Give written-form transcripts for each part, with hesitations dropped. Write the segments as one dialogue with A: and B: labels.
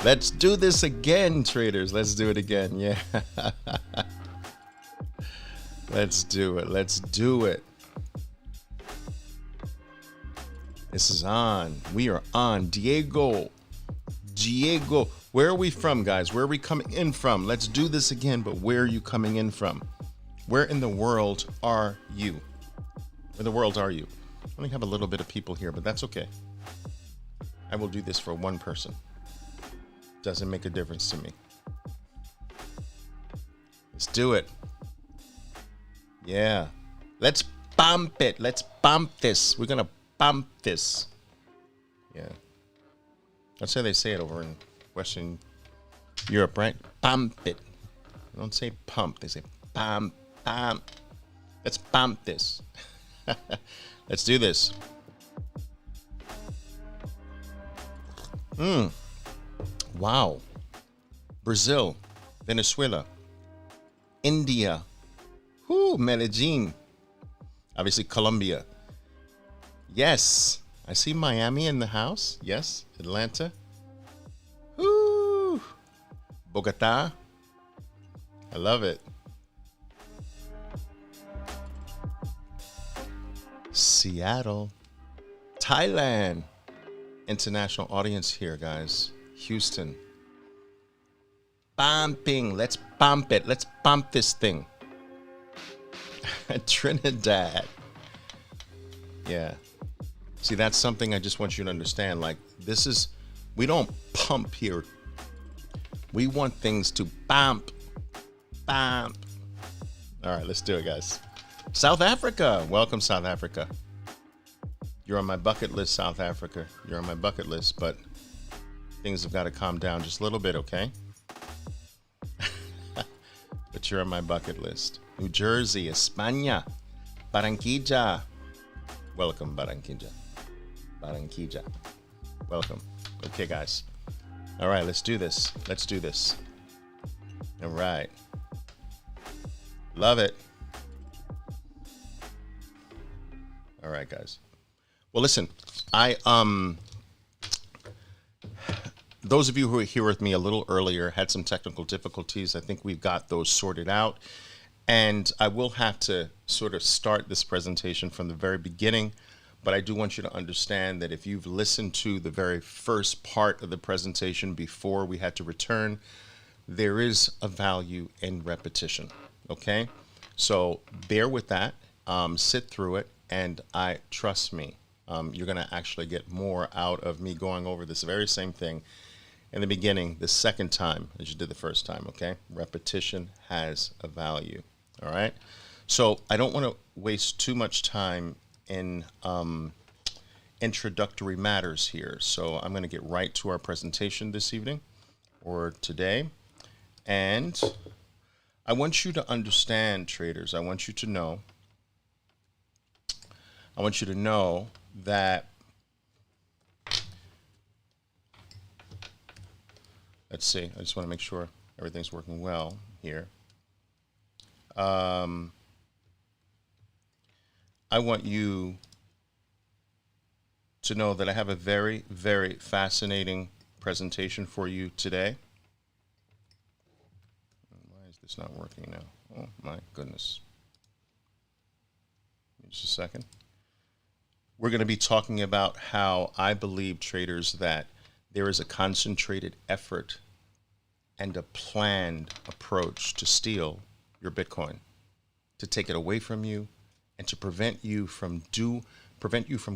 A: Let's do this again, traders. Let's do it again. Yeah. Let's do it. Let's do it. This is on. We are on. Diego. Where are we from, guys? Where are we coming in from? Let's do this again, but where are you coming in from? Where in the world are you? Where in the world are you? I only have a little bit of people here, but that's okay. I will do this for one person. Doesn't make a difference to me. Let's do it. Yeah. Let's bump it. Let's bump this. We're going to bump this. Yeah. That's how they say it over in Western Europe, right? Bump it. They don't say pump. They say bump, bump. Let's bump this. Let's do this. Wow. Brazil, Venezuela, India, Medellin, obviously Colombia. Yes, I see Miami in the house. Yes, Atlanta. Bogota. I love it. Seattle, Thailand. International audience here, guys. Houston. Bumping. Let's bump it. Let's bump this thing. Trinidad. Yeah. See, that's something I just want you to understand. Like, this is, we don't pump here. We want things to bump. Bump. All right, let's do it, guys. South Africa. Welcome, South Africa. You're on my bucket list, South Africa. You're on my bucket list, but things have got to calm down just a little bit, okay? But you're on my bucket list. New Jersey, España, Barranquilla. Welcome, Barranquilla. Barranquilla. Welcome. Okay, guys. All right, let's do this. Let's do this. All right. Love it. All right, guys. Well, listen, those of you who were here with me a little earlier had some technical difficulties. I think we've got those sorted out. And I will have to sort of start this presentation from the very beginning. But I do want you to understand that if you've listened to the very first part of the presentation before we had to return, there is a value in repetition. Okay? So bear with that, sit through it, and trust me, you're going to actually get more out of me going over this very same thing in the beginning the second time as you did the first time, okay? Repetition has a value, all right? So I don't want to waste too much time in introductory matters here. So I'm going to get right to our presentation this evening or today. And I want you to understand, traders, I want you to know that, let's see, I just want to make sure everything's working well here. I want you to know that I have a very, very fascinating presentation for you today. Why is this not working now? Oh my goodness. Just a second. We're going to be talking about how I believe, traders, that there is a concentrated effort and a planned approach to steal your Bitcoin, to take it away from you, and to prevent you from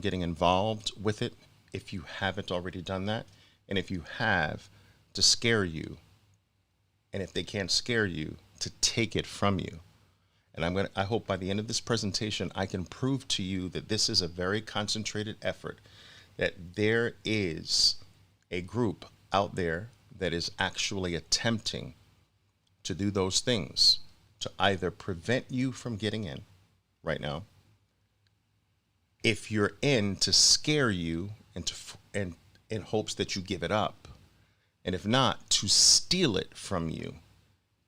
A: getting involved with it if you haven't already done that, and if you have, to scare you, and if they can't scare you, to take it from you. And I hope by the end of this presentation, I can prove to you that this is a very concentrated effort, that there is a group out there that is actually attempting to do those things, to either prevent you from getting in right now, if you're in, to scare you and in hopes that you give it up, and if not, to steal it from you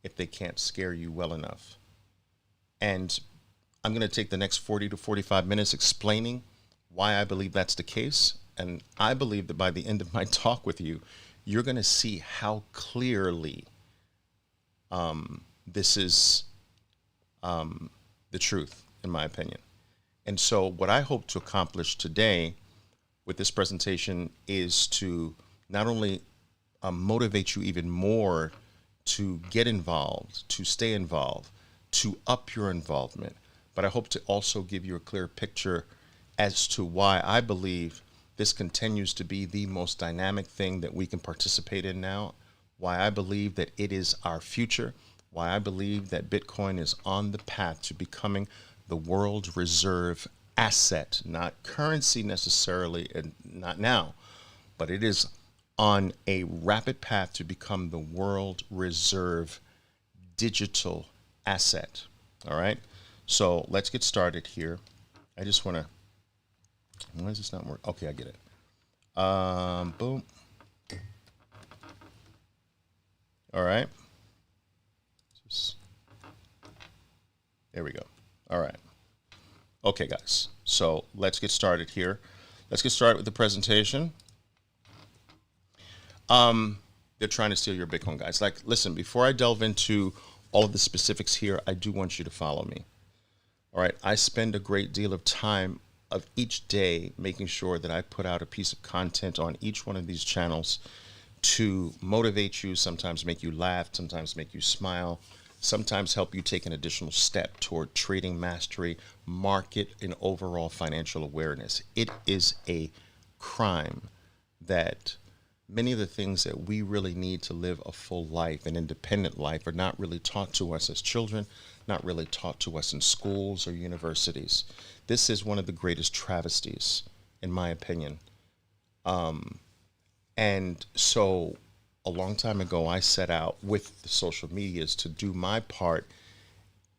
A: if they can't scare you well enough. And I'm going to take the next 40 to 45 minutes explaining why I believe that's the case. And I believe that by the end of my talk with you, you're going to see how clearly this is the truth, in my opinion. And so, what I hope to accomplish today with this presentation is to not only motivate you even more to get involved, to stay involved, to up your involvement, but I hope to also give you a clear picture as to why I believe this continues to be the most dynamic thing that we can participate in now, why I believe that it is our future, why I believe that Bitcoin is on the path to becoming the world reserve asset, not currency necessarily, and not now, but it is on a rapid path to become the world reserve digital asset. All right. So let's get started here. I just want to, why does this not work? Okay, I get it. Boom. All right. There we go. All right. Okay, guys. So let's get started here. Let's get started with the presentation. They're trying to steal your Bitcoin, guys. Like, listen, before I delve into all of the specifics here, I do want you to follow me. All right. I spend a great deal of time of each day making sure that I put out a piece of content on each one of these channels to motivate you, sometimes make you laugh, sometimes make you smile, sometimes help you take an additional step toward trading mastery, market, and overall financial awareness. It is a crime that many of the things that we really need to live a full life, an independent life, are not really taught to us as children, not really taught to us in schools or universities. This is one of the greatest travesties, in my opinion. And so a long time ago, I set out with the social medias to do my part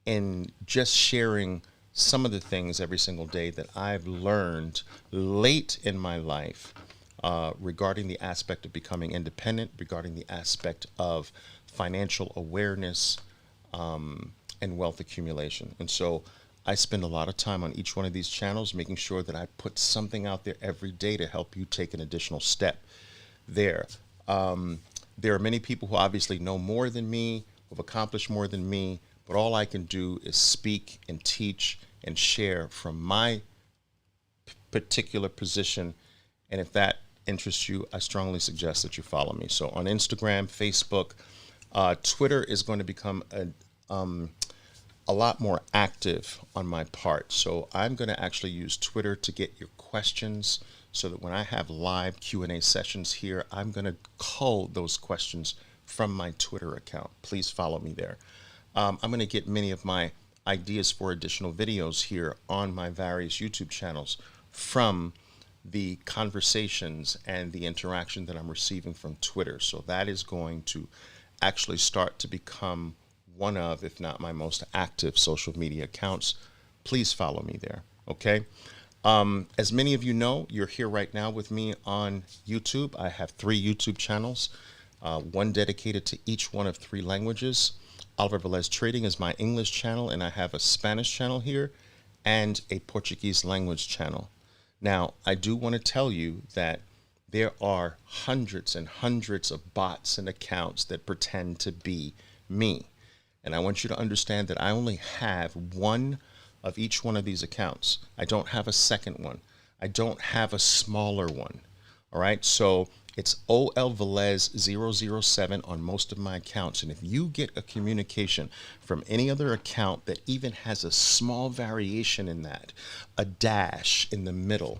A: in just sharing some of the things every single day that I've learned late in my life regarding the aspect of becoming independent, regarding the aspect of financial awareness and wealth accumulation. And so I spend a lot of time on each one of these channels, making sure that I put something out there every day to help you take an additional step there. There are many people who obviously know more than me, who have accomplished more than me, but all I can do is speak and teach and share from my particular position. And if that interests you, I strongly suggest that you follow me. So on Instagram, Facebook, Twitter is going to become a lot more active on my part. So I'm going to actually use Twitter to get your questions, so that when I have live Q&A sessions here, I'm going to cull those questions from my Twitter account. Please follow me there. I'm going to get many of my ideas for additional videos here on my various YouTube channels from the conversations and the interaction that I'm receiving from Twitter. So that is going to actually start to become one of, if not my most active social media accounts. Please follow me there. Okay. As many of you know, you're here right now with me on YouTube. I have 3 YouTube channels, one dedicated to each one of 3 languages. Oliver Velez Trading is my English channel, and I have a Spanish channel here and a Portuguese language channel. Now, I do want to tell you that there are hundreds and hundreds of bots and accounts that pretend to be me. And I want you to understand that I only have one of each one of these accounts. I don't have a second one. I don't have a smaller one. All right. So it's OL Velez 007 on most of my accounts. And if you get a communication from any other account that even has a small variation in that, a dash in the middle,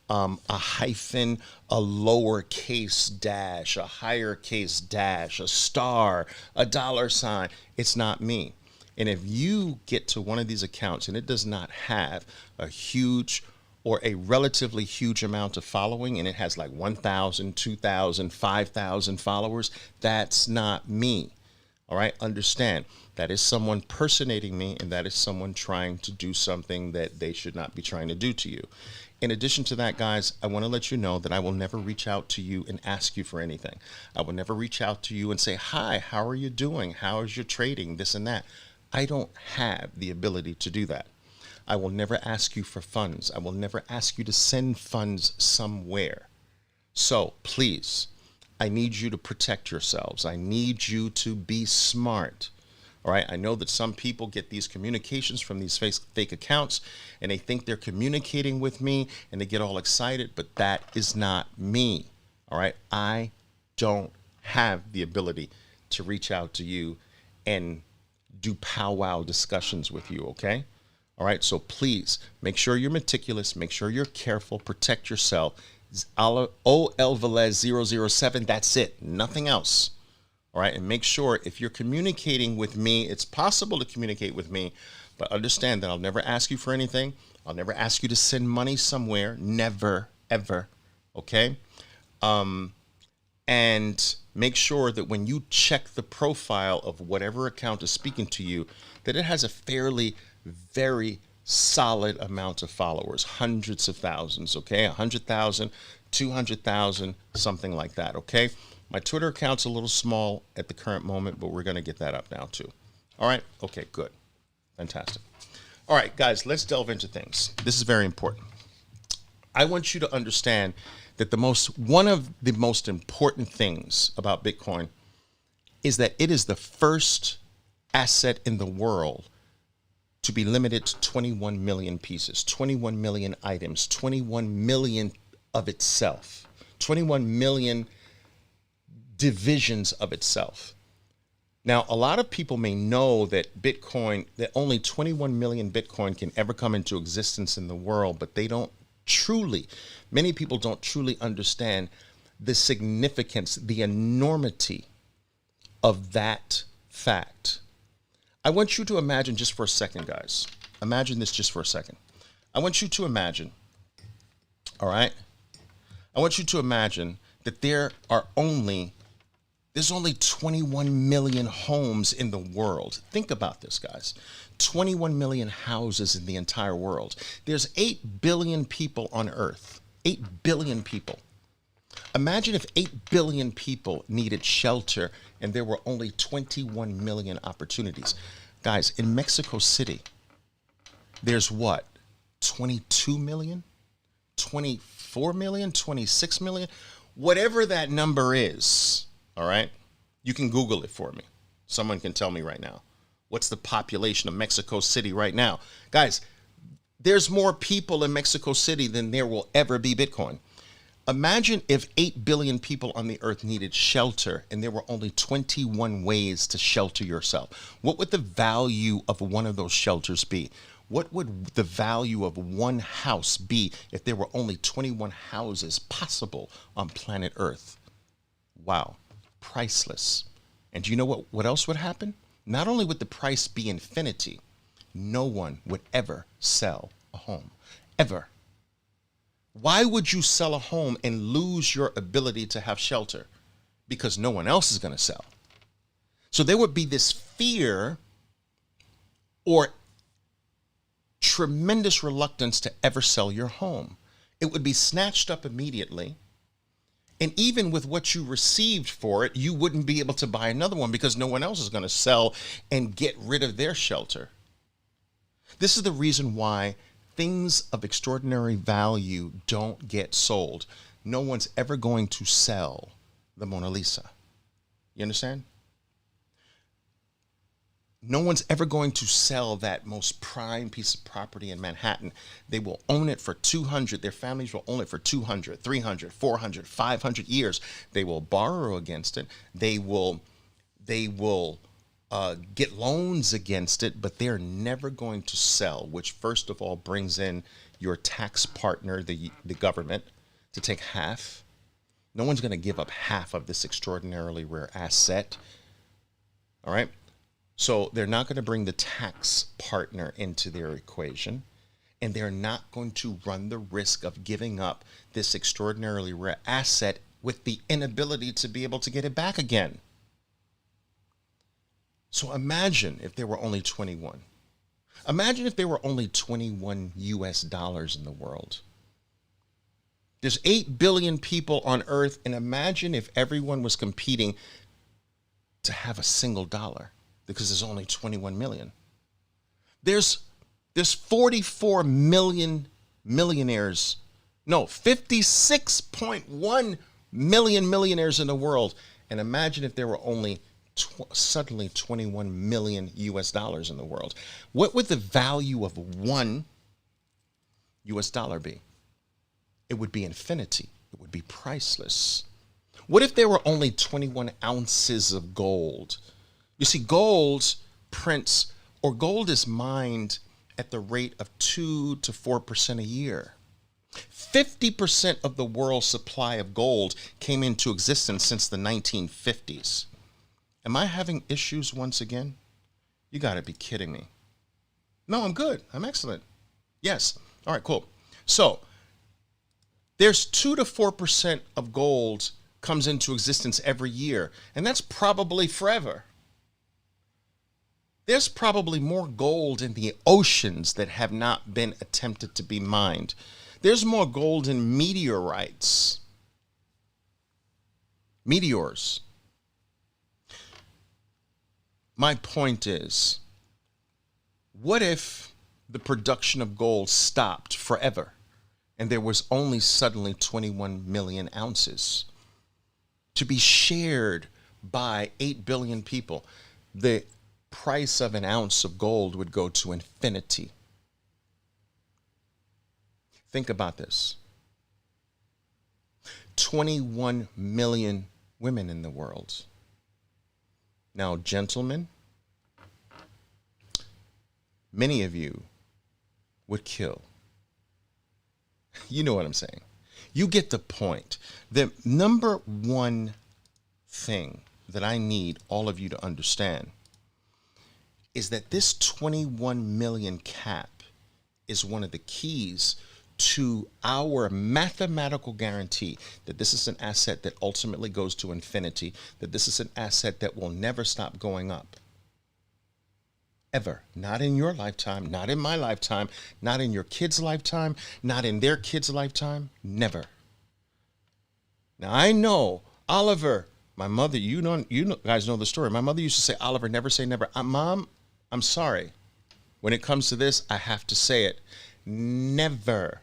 A: a hyphen, a lowercase dash, a higher case dash, a star, a $sign, it's not me. And if you get to one of these accounts and it does not have a huge or a relatively huge amount of following, and it has like 1,000, 2,000, 5,000 followers, that's not me. All right. Understand that is someone personating me, and that is someone trying to do something that they should not be trying to do to you. In addition to that, guys, I want to let you know that I will never reach out to you and ask you for anything. I will never reach out to you and say, hi, how are you doing? How is your trading? This and that. I don't have the ability to do that. I will never ask you for funds. I will never ask you to send funds somewhere. So please, I need you to protect yourselves. I need you to be smart. All right. I know that some people get these communications from these fake accounts and they think they're communicating with me and they get all excited, but that is not me. All right. I don't have the ability to reach out to you and do powwow discussions with you. Okay. All right. So please make sure you're meticulous, make sure you're careful, protect yourself. Oliver Velez 007. That's it. Nothing else. All right. And make sure if you're communicating with me, it's possible to communicate with me, but understand that I'll never ask you for anything. I'll never ask you to send money somewhere. Never, ever. Okay. And make sure that when you check the profile of whatever account is speaking to you, that it has a fairly, very solid amount of followers, hundreds of thousands. Okay. 100,000, 200,000, something like that. Okay. My Twitter account's a little small at the current moment, but we're going to get that up now too. All right. Okay, good. Fantastic. All right, guys, let's delve into things. This is very important. I want you to understand that one of the most important things about Bitcoin is that it is the first asset in the world to be limited to 21 million pieces, 21 million items, 21 million of itself, 21 million divisions of itself. Now, a lot of people may know that only 21 million Bitcoin can ever come into existence in the world, but many people don't truly understand the significance, the enormity of that fact. I want you to imagine just for a second, guys. Imagine this just for a second. I want you to imagine, all right? I want you to imagine that there's only 21 million homes in the world. Think about this, guys. 21 million houses in the entire world. There's 8 billion people on Earth. 8 billion people. Imagine if 8 billion people needed shelter and there were only 21 million opportunities. Guys, in Mexico City, there's what? 22 million? 24 million? 26 million? Whatever that number is. All right. You can Google it for me. Someone can tell me right now. What's the population of Mexico City right now? Guys, there's more people in Mexico City than there will ever be Bitcoin. Imagine if 8 billion people on the earth needed shelter and there were only 21 ways to shelter yourself. What would the value of one of those shelters be? What would the value of one house be if there were only 21 houses possible on planet Earth? Wow. Priceless. And do you know what else would happen? Not only would the price be infinity, no one would ever sell a home. Ever. Why would you sell a home and lose your ability to have shelter? Because no one else is going to sell. So there would be this fear or tremendous reluctance to ever sell your home. It would be snatched up immediately. And even with what you received for it, you wouldn't be able to buy another one because no one else is going to sell and get rid of their shelter. This is the reason why things of extraordinary value don't get sold. No one's ever going to sell the Mona Lisa. You understand? No one's ever going to sell that most prime piece of property in Manhattan. They will own it for 200. Their families will own it for 200, 300, 400, 500 years. They will borrow against it. They will get loans against it, but they're never going to sell, which first of all brings in your tax partner, the government, to take half. No one's going to give up half of this extraordinarily rare asset. All right. So they're not going to bring the tax partner into their equation, and they're not going to run the risk of giving up this extraordinarily rare asset with the inability to be able to get it back again. So imagine if there were only 21. Imagine if there were only 21 US dollars in the world. There's 8 billion people on Earth, and imagine if everyone was competing to have a single dollar. Because there's only 21 million. There's 44 million millionaires. No, 56.1 millionaires in the world. And imagine if there were only suddenly 21 million US dollars in the world. What would the value of one US dollar be? It would be infinity. It would be priceless. What if there were only 21 ounces of gold? You see, gold is mined at the rate of 2 to 4% a year. 50% of the world's supply of gold came into existence since the 1950s. Am I having issues once again? You got to be kidding me. No, I'm good. I'm excellent. Yes. All right, cool. So there's 2 to 4% of gold comes into existence every year, and that's probably forever. There's probably more gold in the oceans that have not been attempted to be mined. There's more gold in meteorites. Meteors. My point is, what if the production of gold stopped forever and there was only suddenly 21 million ounces to be shared by 8 billion people? The price of an ounce of gold would go to infinity. Think about this. 21 million women in the world. Now, gentlemen, many of you would kill. You know what I'm saying. You get the point. The number one thing that I need all of you to understand is that this 21 million cap is one of the keys to our mathematical guarantee that this is an asset that ultimately goes to infinity, that this is an asset that will never stop going up. Ever. Not in your lifetime, not in my lifetime, not in your kids' lifetime, not in their kids' lifetime, never. Now I know, Oliver, my mother, you guys know the story. My mother used to say, Oliver, never say never. Mom, I'm sorry. When it comes to this, I have to say it. Never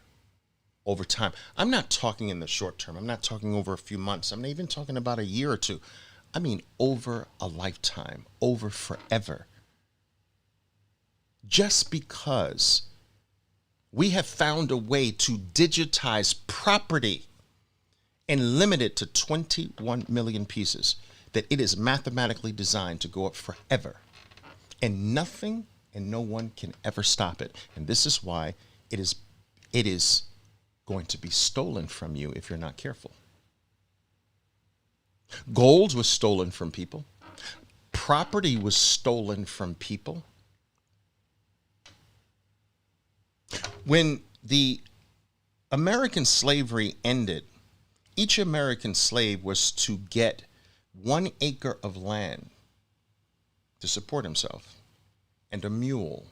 A: over time. I'm not talking in the short term. I'm not talking over a few months. I'm not even talking about a year or two. I mean over a lifetime, over forever. Just because we have found a way to digitize property and limit it to 21 million pieces, that it is mathematically designed to go up forever. And nothing and no one can ever stop it. And this is why it is going to be stolen from you if you're not careful. Gold was stolen from people. Property was stolen from people. When the American slavery ended, each American slave was to get 1 acre of land to support himself and a mule.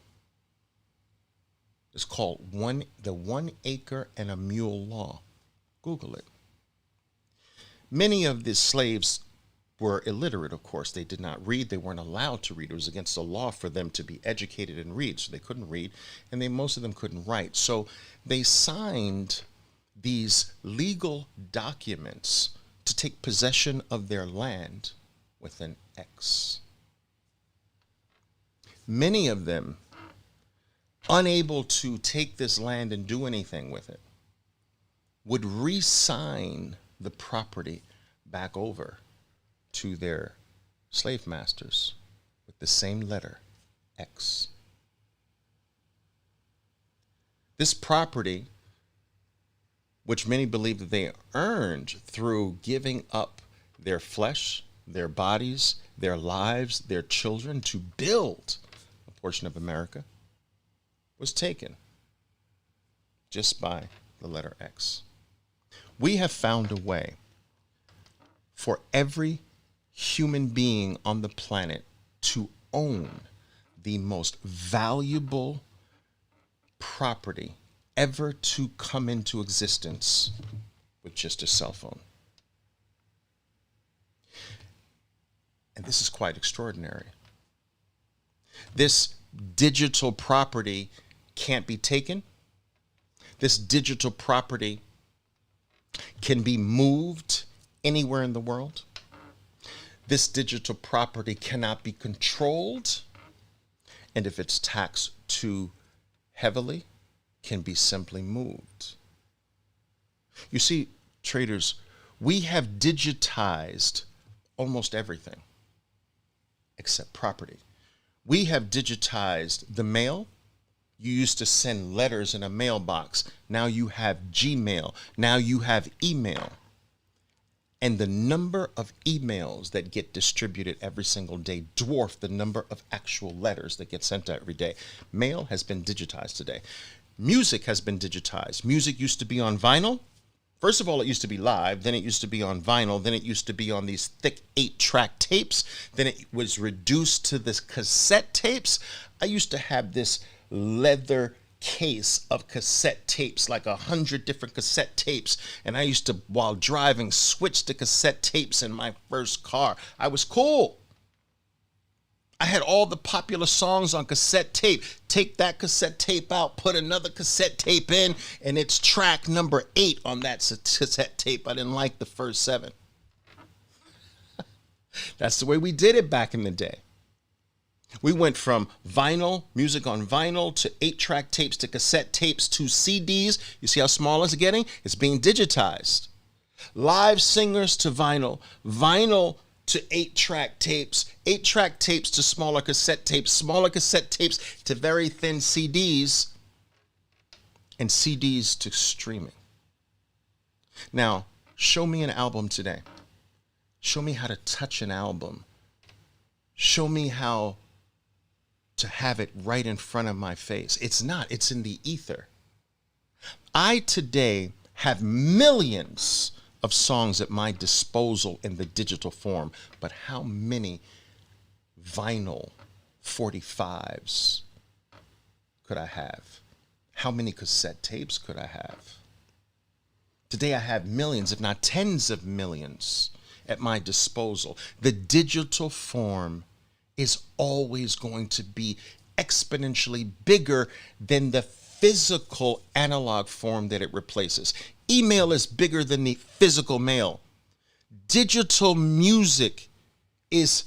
A: It's called the 1 acre and a mule law. Google it. Many of the slaves were illiterate, of course. They did not read. They weren't allowed to read. It was against the law for them to be educated and read. So they couldn't read, and most of them couldn't write. So they signed these legal documents to take possession of their land with an X. Many of them, unable to take this land and do anything with it, would re-sign the property back over to their slave masters with the same letter, X. This property, which many believe that they earned through giving up their flesh, their bodies, their lives, their children to build a portion of America, was taken just by the letter X. We have found a way for every human being on the planet to own the most valuable property ever to come into existence with just a cell phone. And this is quite extraordinary. This digital property can't be taken. This digital property can be moved anywhere in the world. This digital property cannot be controlled, and if it's taxed too heavily, can be simply moved. You see, traders, we have digitized almost everything except property. We have digitized the mail. You used to send letters in a mailbox. Now you have Gmail. Now you have email. And the number of emails that get distributed every single day dwarf the number of actual letters that get sent out every day. Mail has been digitized today. Music has been digitized. Music used to be on vinyl. First of all, it used to be live, then it used to be on vinyl, then it used to be on these thick 8-track tapes, then it was reduced to this cassette tapes. I used to have this leather case of cassette tapes, like 100 different cassette tapes, and I used to, while driving, switch to cassette tapes in my first car. I was cool. I had all the popular songs on cassette tape. Take that cassette tape out, put another cassette tape in, and it's track number 8 on that cassette tape. I didn't like the first 7. That's the way we did it back in the day. We went from vinyl, music on vinyl, to 8-track tapes, to cassette tapes, to CDs. You see how small it's getting? It's being digitized. Live singers to vinyl, vinyl to 8-track tapes, 8-track tapes to smaller cassette tapes to very thin CDs, and CDs to streaming. Now, show me an album today. Show me how to touch an album. Show me how to have it right in front of my face. It's not, it's in the ether. I today have millions of songs at my disposal in the digital form, but how many vinyl 45s could I have? How many cassette tapes could I have? Today I have millions, if not tens of millions, at my disposal. The digital form is always going to be exponentially bigger than the physical analog form that it replaces. Email is bigger than the physical mail. Digital music is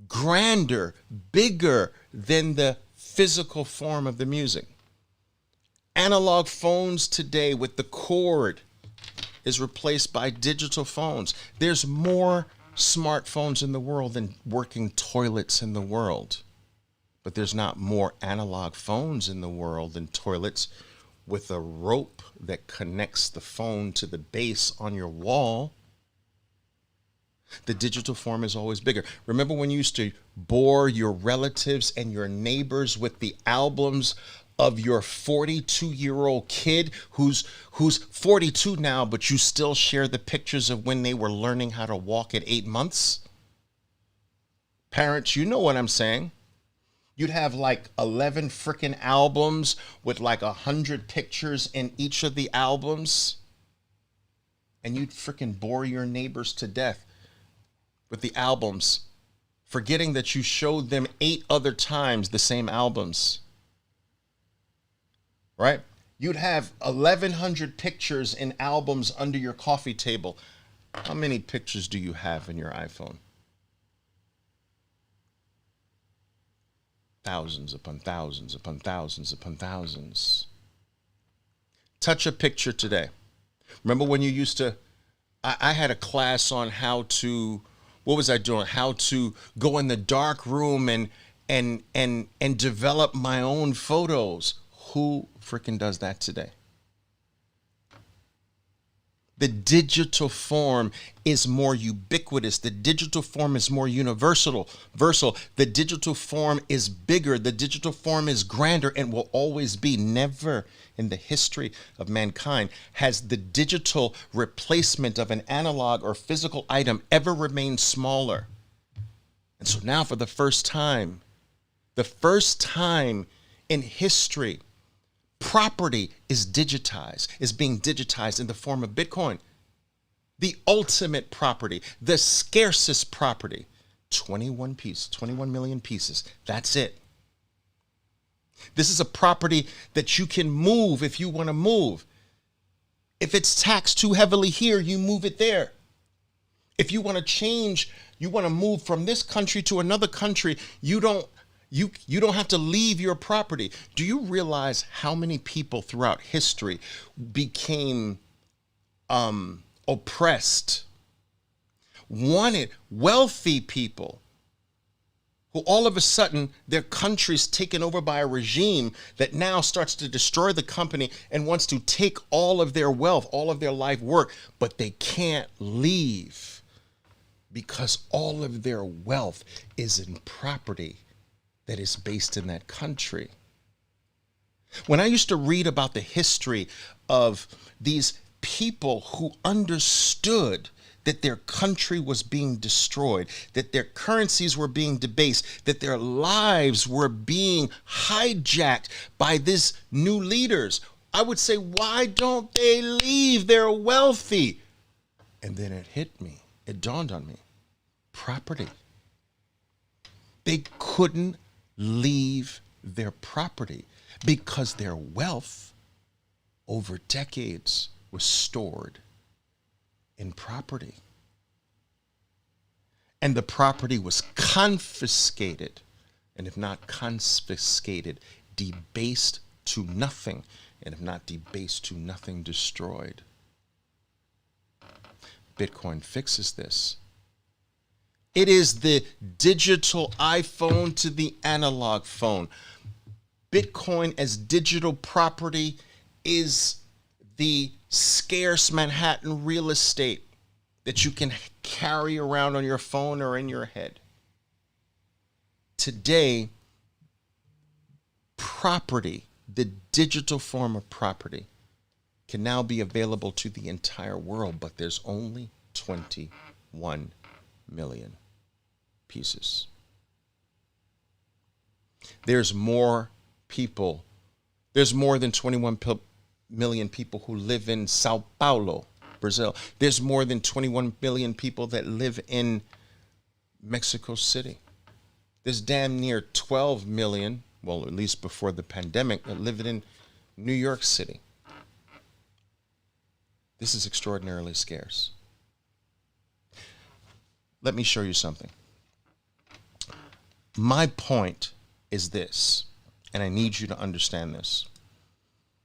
A: grander, bigger than the physical form of the music. Analog phones today with the cord is replaced by digital phones. There's more smartphones in the world than working toilets in the world. But there's not more analog phones in the world than toilets with a rope that connects the phone to the base on your wall. The digital form is always bigger. Remember when you used to bore your relatives and your neighbors with the albums of your 42-year-old kid who's 42 now, but you still share the pictures of when they were learning how to walk at 8 months? Parents, you know what I'm saying. You'd have like 11 freaking albums with like 100 pictures in each of the albums. And you'd freaking bore your neighbors to death with the albums, forgetting that you showed them 8 other times the same albums. Right? You'd have 1,100 pictures in albums under your coffee table. How many pictures do you have in your iPhone? Thousands upon thousands upon thousands upon thousands. Touch a picture today. Remember when you used to, I had a class on how to, what was I doing? How to go in the dark room and develop my own photos. Who freaking does that today? The digital form is more ubiquitous. The digital form is more universal. The digital form is bigger. The digital form is grander and will always be. Never in the history of mankind has the digital replacement of an analog or physical item ever remained smaller. And so now for the first time in history, property is digitized, is being digitized in the form of Bitcoin. The ultimate property, the scarcest property, 21 million pieces. That's it. This is a property that you can move if you want to move. If it's taxed too heavily here, you move it there. If you want to change, you want to move from this country to another country, you don't have to leave your property. Do you realize how many people throughout history became oppressed, wanted wealthy people who all of a sudden their country's taken over by a regime that now starts to destroy the company and wants to take all of their wealth, all of their life work, but they can't leave because all of their wealth is in property that is based in that country. When I used to read about the history of these people who understood that their country was being destroyed, that their currencies were being debased, that their lives were being hijacked by these new leaders, I would say, why don't they leave? They're wealthy. And then it hit me. It dawned on me. Property. They couldn't leave their property because their wealth over decades was stored in property. And the property was confiscated, and if not confiscated, debased to nothing, and if not debased to nothing, destroyed. Bitcoin fixes this. It is the digital iPhone to the analog phone. Bitcoin as digital property is the scarce Manhattan real estate that you can carry around on your phone or in your head. Today, property, the digital form of property, can now be available to the entire world, but there's only 21 million pieces. There's more people. There's more than 21 million people who live in Sao Paulo, Brazil. There's more than 21 million people that live in Mexico City. There's damn near 12 million, well, at least before the pandemic, that live in New York City. This is extraordinarily scarce. Let me show you something. My point is this, and I need you to understand this,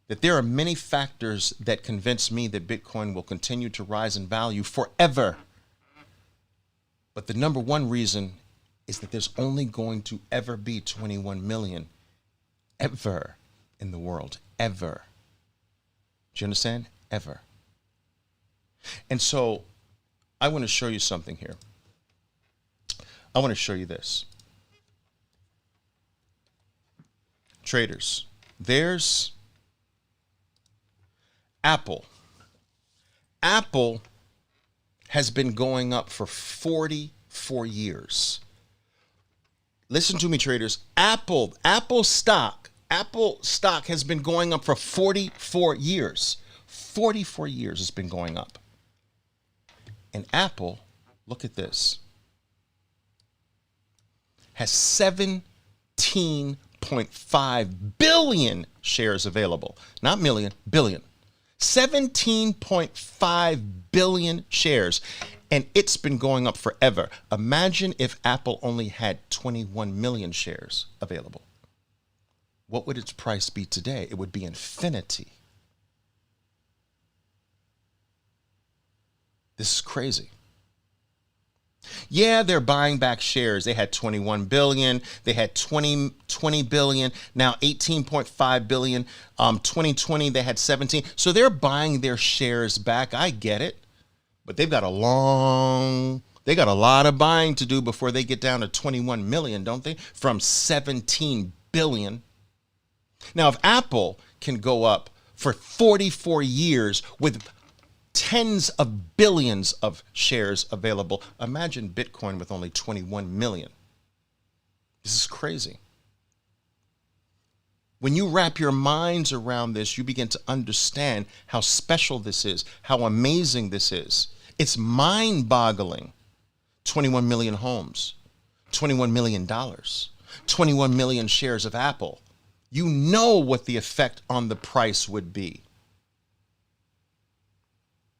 A: that there are many factors that convince me that Bitcoin will continue to rise in value forever. But the number one reason is that there's only going to ever be 21 million ever in the world, ever. Do you understand? Ever. And so I want to show you something here. I want to show you this. Traders, there's Apple. Apple has been going up for 44 years. Listen to me, traders. Apple stock has been going up for 44 years. 44 years it's been going up. And Apple, look at this, has 17.5 billion shares available. Not million, billion. 17.5 billion shares. And it's been going up forever. Imagine if Apple only had 21 million shares available. What would its price be today? It would be infinity. This is crazy. Yeah, they're buying back shares. They had 21 billion. They had 20 billion. Now 18.5 billion. 2020, they had 17. So they're buying their shares back. I get it. But they got a lot of buying to do before they get down to 21 million, don't they? From 17 billion. Now, if Apple can go up for 44 years with tens of billions of shares available, imagine Bitcoin with only 21 million. This is crazy. When you wrap your minds around this, you begin to understand how special this is, how amazing this is. It's mind-boggling. 21 million homes, $21 million, 21 million shares of Apple. You know what the effect on the price would be.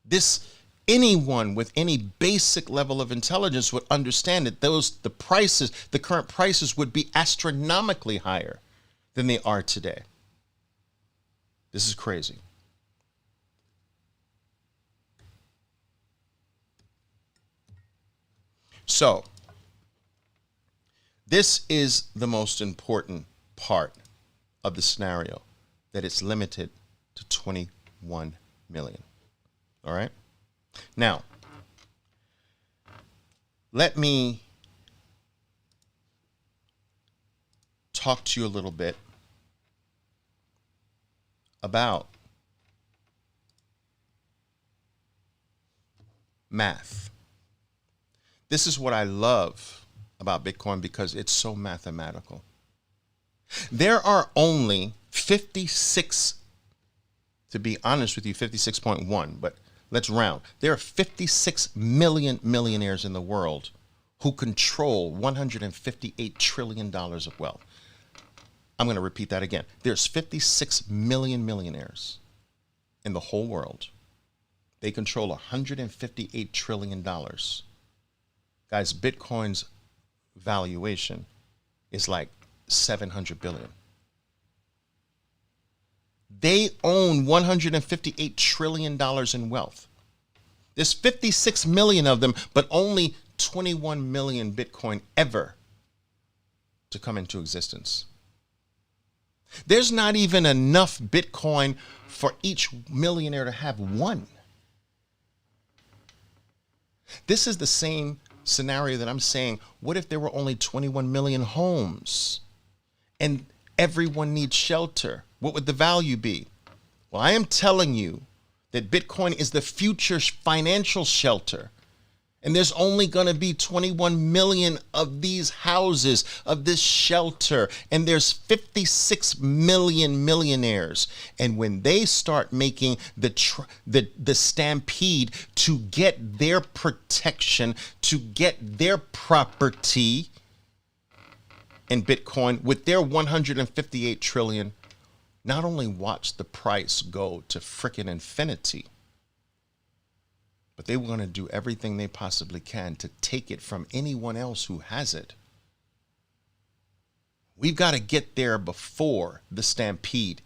A: This anyone with any basic level of intelligence would understand that the current prices would be astronomically higher than they are today. This is crazy. So, this is the most important part of the scenario, that it's limited to 21 million. All right? Now, let me talk to you a little bit about math. This is what I love about Bitcoin because it's so mathematical. There are only 56, to be honest with you, 56.1, but let's round. There are 56 million millionaires in the world who control $158 trillion of wealth. I'm going to repeat that again. There's 56 million millionaires in the whole world. They control $158 trillion. Guys, Bitcoin's valuation is like 700 billion. They own $158 trillion in wealth. There's 56 million of them, but only 21 million Bitcoin ever to come into existence. There's not even enough Bitcoin for each millionaire to have one. This is the same scenario that I'm saying, what if there were only 21 million homes and everyone needs shelter? What would the value be? Well, I am telling you that Bitcoin is the future financial shelter. And there's only going to be 21 million of these houses, of this shelter. And there's 56 million millionaires. And when they start making the stampede to get their protection, to get their property in Bitcoin with their 158 trillion, not only watch the price go to frickin' infinity, but they want to do everything they possibly can to take it from anyone else who has it. We've got to get there before the stampede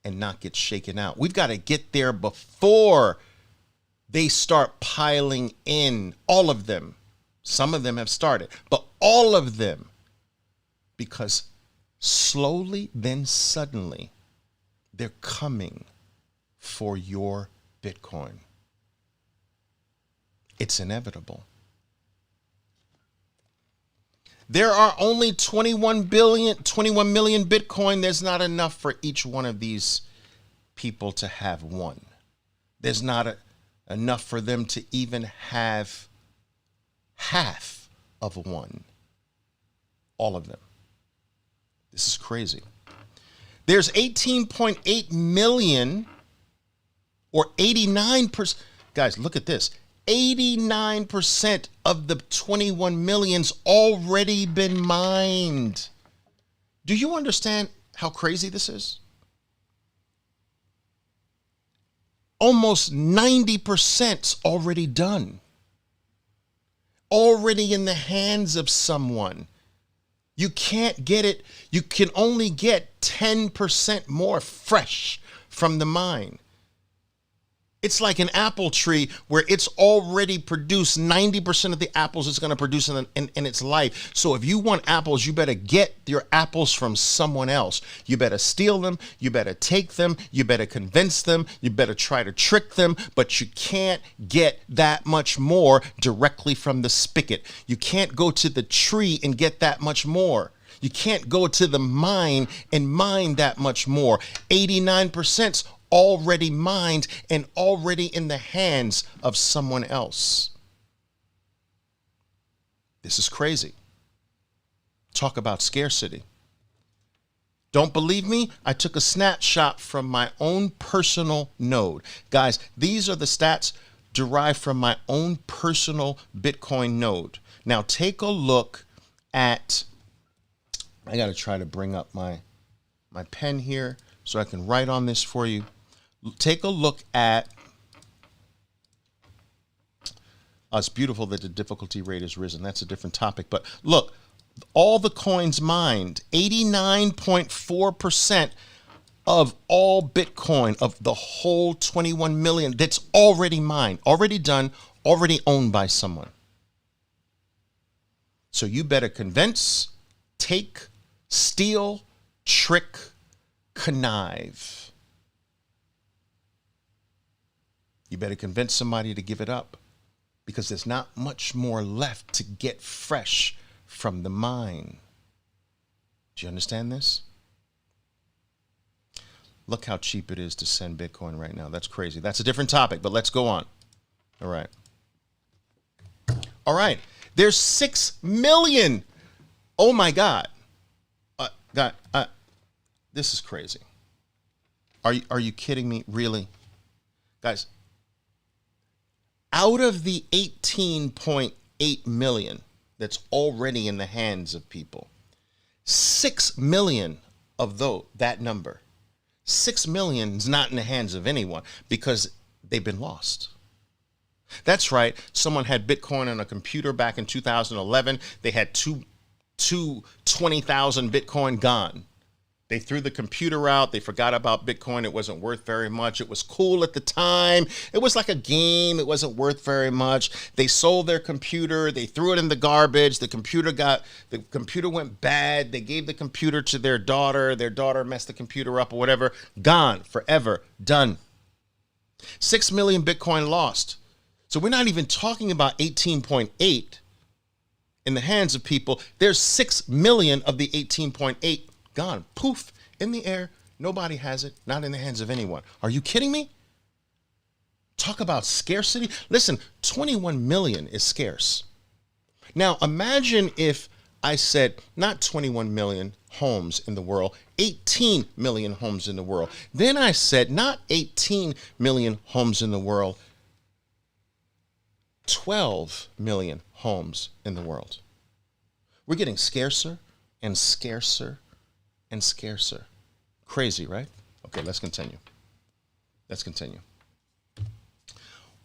A: and not get shaken out. We've got to get there before they start piling in, all of them. Some of them have started, but all of them. Because slowly, then suddenly, they're coming for your Bitcoin. It's inevitable. There are only 21 million Bitcoin. There's not enough for each one of these people to have one. There's not enough for them to even have half of one. All of them. This is crazy. There's 18.8 million, or 89%. Guys, look at this. 89% of the 21 million's already been mined. Do you understand how crazy this is? Almost 90%'s already done. Already in the hands of someone. You can't get it. You can only get 10% more fresh from the mine. It's like an apple tree where it's already produced 90% of the apples it's going to produce in its life. So if you want apples, you better get your apples from someone else. You better steal them. You better take them. You better convince them. You better try to trick them. But you can't get that much more directly from the spigot. You can't go to the tree and get that much more. You can't go to the mine and mine that much more. 89%'s already mined and already in the hands of someone else. This is crazy. Talk about scarcity. Don't believe me? I took a snapshot from my own personal node. Guys, these are the stats derived from my own personal Bitcoin node. Now take a look at, I got to try to bring up my pen here so I can write on this for you. Take a look at It's beautiful that the difficulty rate has risen. That's a different topic. But look, all the coins mined, 89.4% of all Bitcoin, of the whole 21 million, that's already mined, already done, already owned by someone. So you better convince, take, steal, trick, connive. You better convince somebody to give it up, because there's not much more left to get fresh from the mine. Do you understand this? Look how cheap it is to send Bitcoin right now. That's crazy. That's a different topic, but let's go on. All right. All right. There's 6 million. Oh my God. This is crazy. Are you kidding me? Really? Guys, out of the 18.8 million that's already in the hands of people, 6 million of that number, 6 million is not in the hands of anyone because they've been lost. That's right. Someone had Bitcoin on a computer back in 2011. They had 20,000 Bitcoin gone. They threw the computer out. They forgot about Bitcoin. It wasn't worth very much. It was cool at the time. It was like a game. It wasn't worth very much. They sold their computer. They threw it in the garbage. The computer went bad. They gave the computer to their daughter. Their daughter messed the computer up or whatever. Gone. Forever. Done. 6 million Bitcoin lost. So we're not even talking about 18.8 in the hands of people. There's 6 million of the 18.8 gone. Poof, in the air. Nobody has it. Not in the hands of anyone. Are you kidding me? Talk about scarcity. Listen, 21 million is scarce. Now, imagine if I said not 21 million homes in the world, 18 million homes in the world. Then I said not 18 million homes in the world, 12 million homes in the world. We're getting scarcer and scarcer and scarcer. Crazy, right? Okay, let's continue.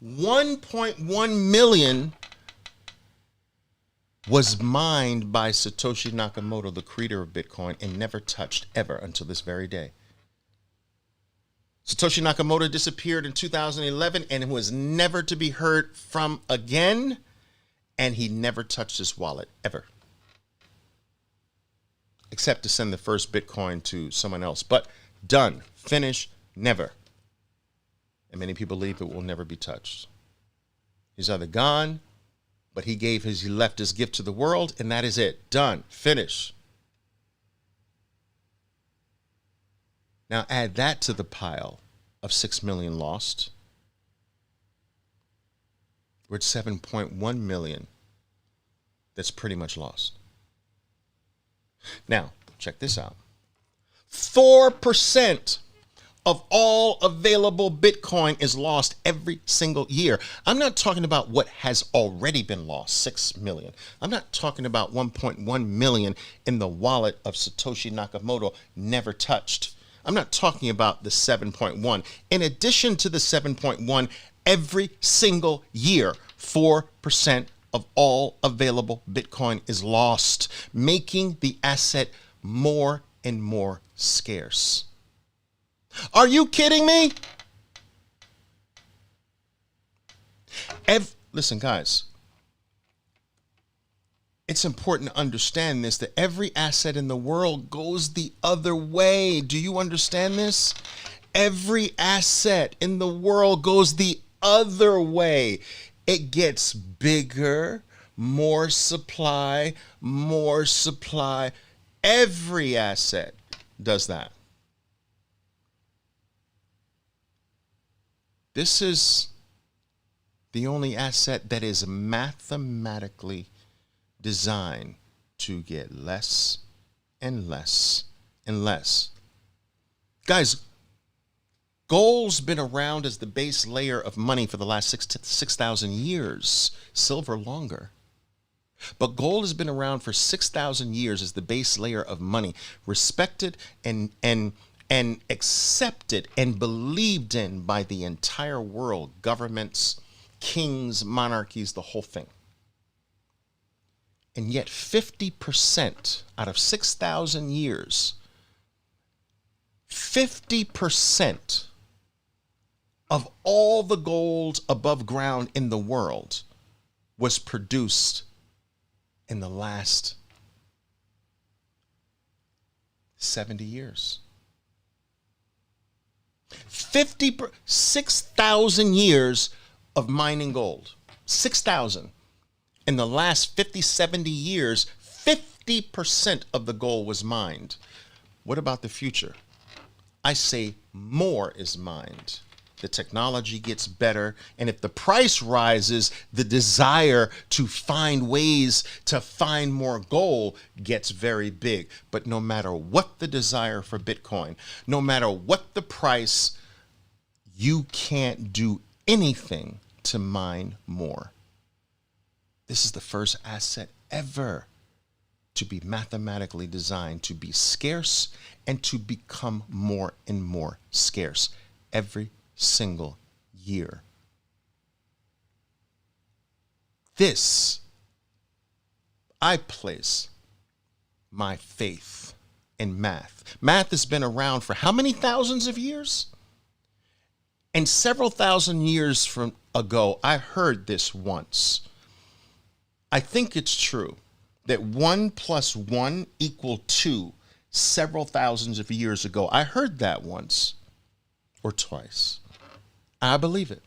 A: 1.1 million was mined by Satoshi Nakamoto, the creator of Bitcoin, and never touched ever until this very day. Satoshi Nakamoto disappeared in 2011 and was never to be heard from again, and he never touched his wallet ever, except to send the first Bitcoin to someone else. But done, finish, never. And many people believe it will never be touched. He's either gone, but he left his gift to the world, and that is it. Done, finish. Now add that to the pile of 6 million lost. We're at 7.1 million that's pretty much lost. Now, check this out. 4% of all available Bitcoin is lost every single year. I'm not talking about what has already been lost, 6 million. I'm not talking about 1.1 million in the wallet of Satoshi Nakamoto never touched. I'm not talking about the 7.1. In addition to the 7.1, every single year, 4% of all available Bitcoin is lost, making the asset more and more scarce. Are you kidding me? Listen, guys, it's important to understand this, that every asset in the world goes the other way. Do you understand this? Every asset in the world goes the other way. It gets bigger, more supply, more supply. Every asset does that. This is the only asset that is mathematically designed to get less and less and less. Guys, gold's been around as the base layer of money for the last 6,000 years, silver longer. But gold has been around for 6,000 years as the base layer of money, respected and accepted and believed in by the entire world, governments, kings, monarchies, the whole thing. And yet 50% out of 6,000 years, 50% of all the gold above ground in the world was produced in the last 70 years. 6,000 years of mining gold. 6,000. In the last 50, 70 years, 50% of the gold was mined. What about the future? I say more is mined. The technology gets better, and if the price rises, the desire to find ways to find more gold gets very big. But no matter what the desire for Bitcoin, no matter what the price, you can't do anything to mine more. This is the first asset ever to be mathematically designed to be scarce and to become more and more scarce every single year. This, I place my faith in math. Math has been around for how many thousands of years? And several thousand years from ago, I heard this once. I think it's true that 1 + 1 = 2 several thousands of years ago. I heard that once or twice. I believe it.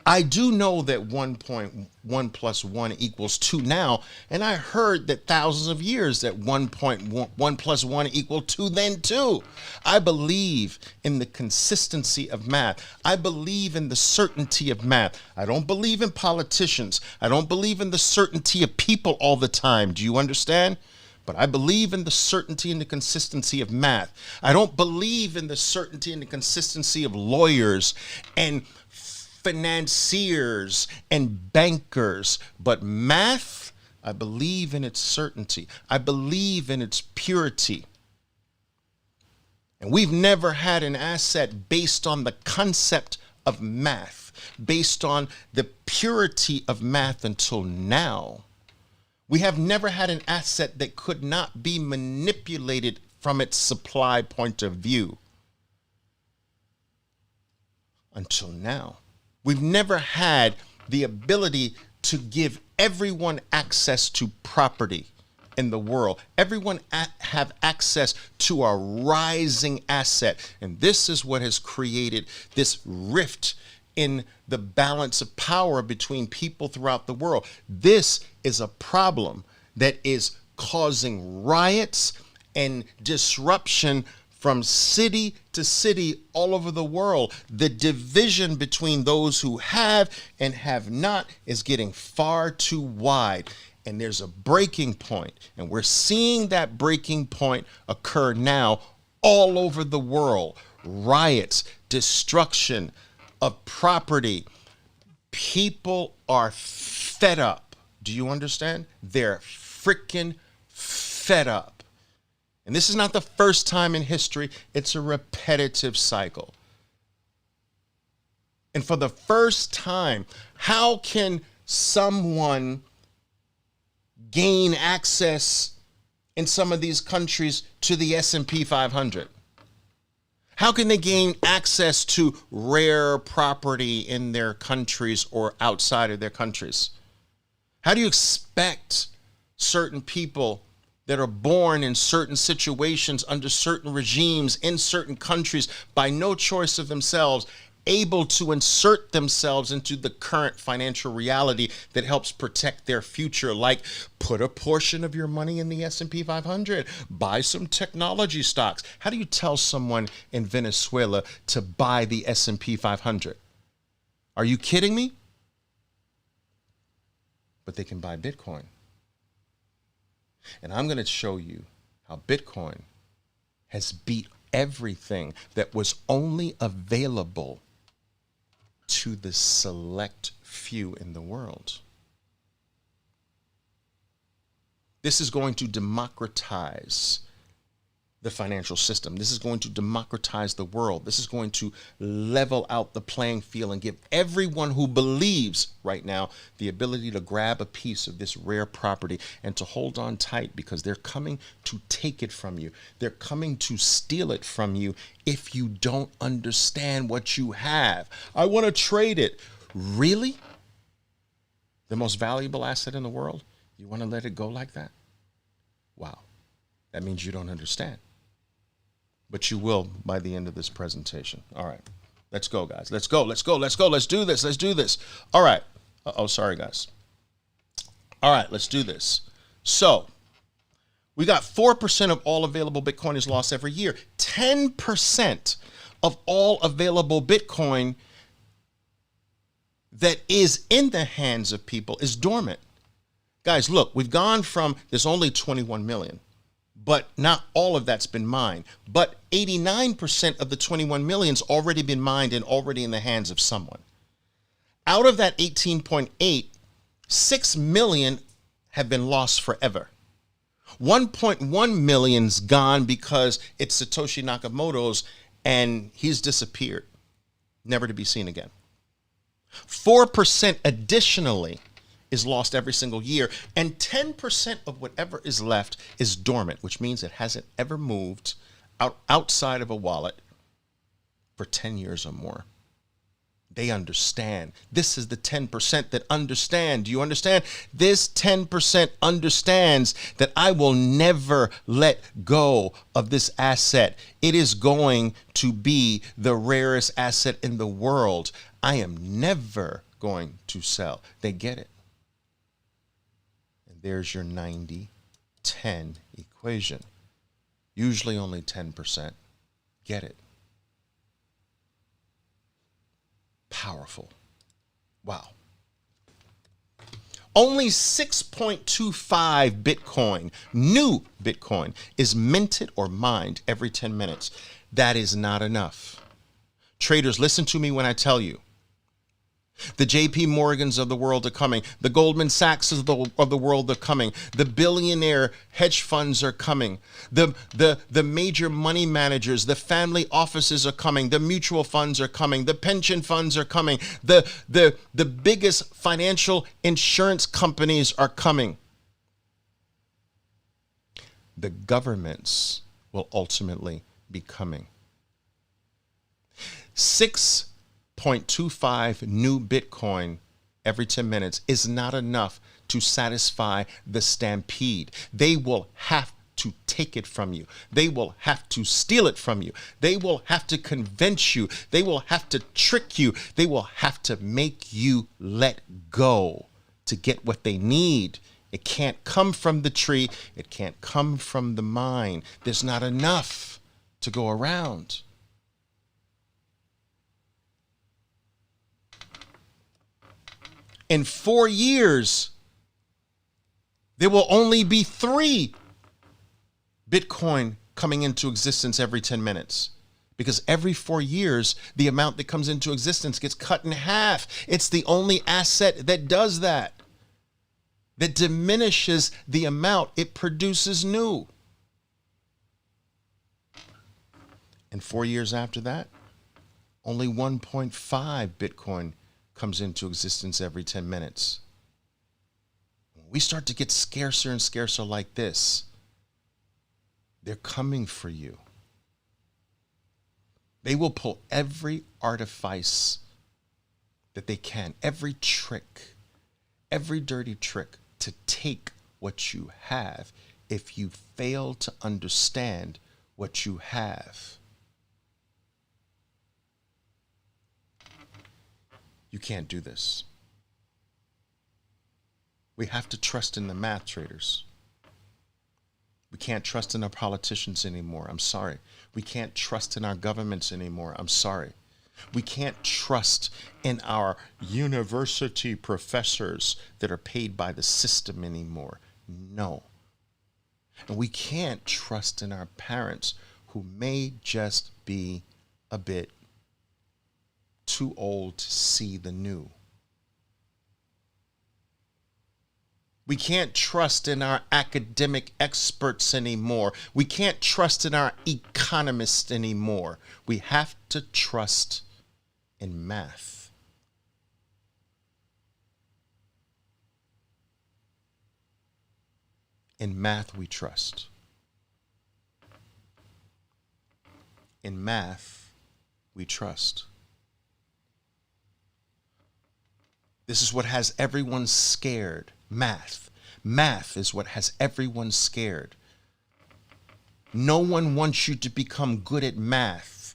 A: I do know that 1.1 + 1 = 2 now, and I heard that thousands of years that 1.1 + 1 = 2 then too. I believe in the consistency of math. I believe in the certainty of math. I don't believe in politicians. I don't believe in the certainty of people all the time. Do you understand? But I believe in the certainty and the consistency of math. I don't believe in the certainty and the consistency of lawyers and financiers and bankers. But math, I believe in its certainty. I believe in its purity. And we've never had an asset based on the concept of math, based on the purity of math until now. We have never had an asset that could not be manipulated from its supply point of view until now. We've never had the ability to give everyone access to property in the world. Everyone have access to a rising asset. And this is what has created this rift in the balance of power between people throughout the world. This is a problem that is causing riots and disruption from city to city all over the world. The division between those who have and have not is getting far too wide. And there's a breaking point, and we're seeing that breaking point occur now all over the world. Riots, destruction of property. People are fed up. Do you understand? They're freaking fed up. And this is not the first time in history. It's a repetitive cycle. And for the first time, how can someone gain access in some of these countries to the S&P 500? How can they gain access to rare property in their countries or outside of their countries? How do you expect certain people that are born in certain situations under certain regimes in certain countries by no choice of themselves able to insert themselves into the current financial reality that helps protect their future, like put a portion of your money in the S&P 500, buy some technology stocks? How do you tell someone in Venezuela to buy the S&P 500? Are you kidding me? But they can buy Bitcoin. And I'm going to show you how Bitcoin has beat everything that was only available to the select few in the world. This is going to democratize the financial system. This is going to democratize the world. This is going to level out the playing field and give everyone who believes right now the ability to grab a piece of this rare property and to hold on tight, because they're coming to take it from you. They're coming to steal it from you if you don't understand what you have. I want to trade it. Really? The most valuable asset in the world? You want to let it go like that? Wow. That means you don't understand. But you will by the end of this presentation. All right. Let's go, guys. Let's go. Let's go. Let's go. Let's do this. Let's do this. All right. Oh, sorry, guys. All right. Let's do this. So we got 4% of all available Bitcoin is lost every year. 10% of all available Bitcoin that is in the hands of people is dormant. Guys, look, we've gone from there's only 21 million. But not all of that's been mined. But 89% of the 21 million's already been mined and already in the hands of someone. Out of that 18.8, 6 million have been lost forever. 1.1 million's gone because it's Satoshi Nakamoto's and he's disappeared, never to be seen again. 4% additionally is lost every single year, and 10% of whatever is left is dormant, which means it hasn't ever moved outside of a wallet for 10 years or more. They understand. This is the 10% that understand. Do you understand? This 10% understands that I will never let go of this asset. It is going to be the rarest asset in the world. I am never going to sell. They get it. There's your 90-10 equation. Usually only 10% get it. Powerful. Wow. Only 6.25 Bitcoin, new Bitcoin, is minted or mined every 10 minutes. That is not enough. Traders, listen to me when I tell you. The JP Morgans of the world are coming. The Goldman Sachs of the world are coming. The billionaire hedge funds are coming. The major money managers, the family offices are coming. The mutual funds are coming. The pension funds are coming. The biggest financial insurance companies are coming. The governments will ultimately be coming. 6.25 new Bitcoin every 10 minutes is not enough to satisfy the stampede. They will have to take it from you. They will have to steal it from you. They will have to convince you. They will have to trick you. They will have to make you let go to get what they need. It can't come from the tree. It can't come from the mine. There's not enough to go around. In 4 years, there will only be 3 Bitcoin coming into existence every 10 minutes. Because every 4 years, the amount that comes into existence gets cut in half. It's the only asset that does that diminishes the amount it produces new. And 4 years after that, only 1.5 Bitcoin comes into existence every 10 minutes. When we start to get scarcer and scarcer like this, they're coming for you. They will pull every artifice that they can, every trick, every dirty trick to take what you have if you fail to understand what you have. You can't do this. We have to trust in the math, traders. We can't trust in our politicians anymore. I'm sorry. We can't trust in our governments anymore. I'm sorry. We can't trust in our university professors that are paid by the system anymore. No. And we can't trust in our parents who may just be a bit too old to see the new. We can't trust in our academic experts anymore. We can't trust in our economists anymore. We have to trust in math. In math, we trust. In math, we trust. This is what has everyone scared. Math. Math is what has everyone scared. No one wants you to become good at math.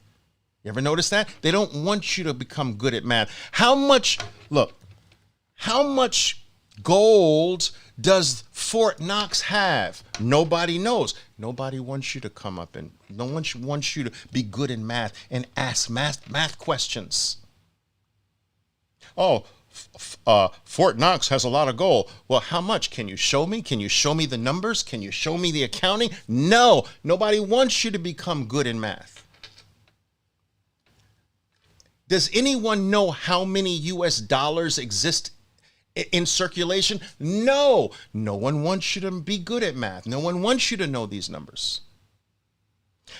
A: You ever notice that? They don't want you to become good at math. How much gold does Fort Knox have? Nobody knows. Nobody wants you to come up and no one wants you to be good in math and ask math questions. Oh, Fort Knox has a lot of gold. Well, how much? Can you show me? Can you show me the numbers? Can you show me the accounting? No, nobody wants you to become good in math. Does anyone know how many US dollars exist in circulation? No, no one wants you to be good at math. No one wants you to know these numbers.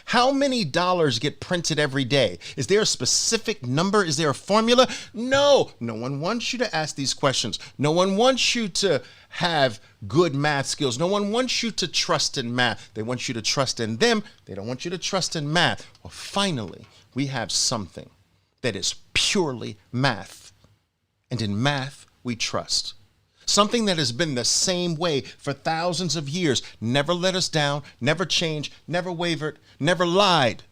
A: How many dollars get printed every day? Is there a specific number? Is there a formula? No, no one wants you to ask these questions. No one wants you to have good math skills. No one wants you to trust in math. They want you to trust in them. They don't want you to trust in math. Well, finally, we have something that is purely math. And in math, we trust. Something that has been the same way for thousands of years, never let us down, never changed, never wavered, never lied.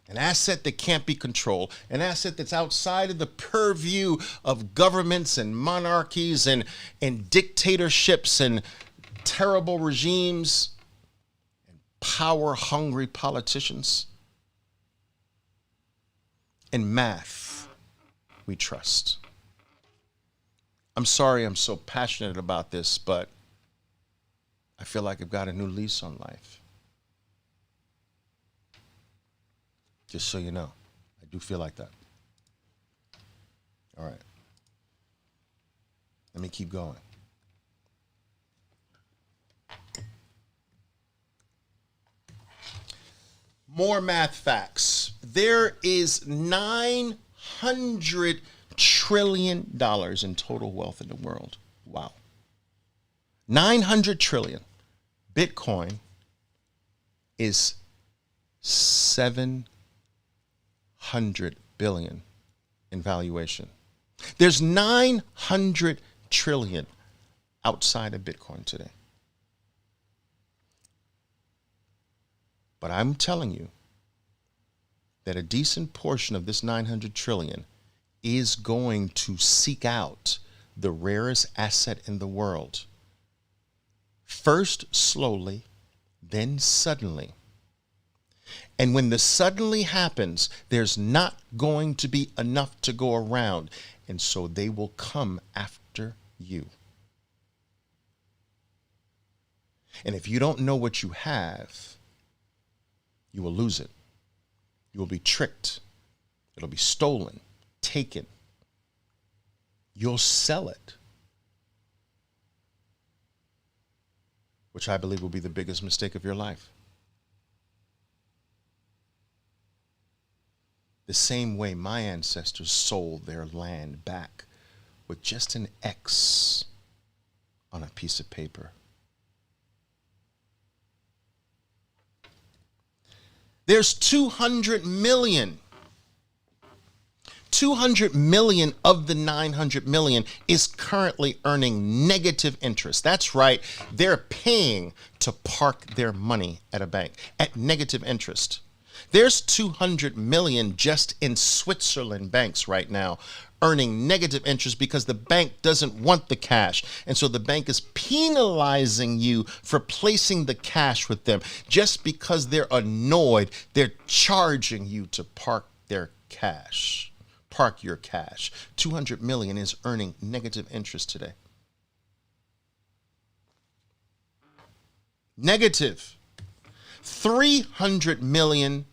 A: An asset that can't be controlled, an asset that's outside of the purview of governments and monarchies and dictatorships and terrible regimes and power-hungry politicians. In math, we trust. I'm sorry I'm so passionate about this, but I feel like I've got a new lease on life. Just so you know, I do feel like that. All right. Let me keep going. More math facts. There is $900 trillion in total wealth in the world. Wow. 900 trillion. Bitcoin is 700 billion in valuation. There's 900 trillion outside of Bitcoin today. But I'm telling you that a decent portion of this 900 trillion is going to seek out the rarest asset in the world. First slowly, then suddenly. And when the suddenly happens, there's not going to be enough to go around. And so they will come after you. And if you don't know what you have, you will lose it. You will be tricked. It'll be stolen. Taken. You'll sell it, which I believe will be the biggest mistake of your life. The same way my ancestors sold their land back with just an X on a piece of paper. There's 200 million. 200 million of the 900 million is currently earning negative interest. That's right. They're paying to park their money at a bank at negative interest. There's 200 million just in Switzerland banks right now earning negative interest because the bank doesn't want the cash. And so the bank is penalizing you for placing the cash with them. Just because they're annoyed, they're charging you to park their cash. Park your cash. 200 million is earning negative interest today. Negative. 300 million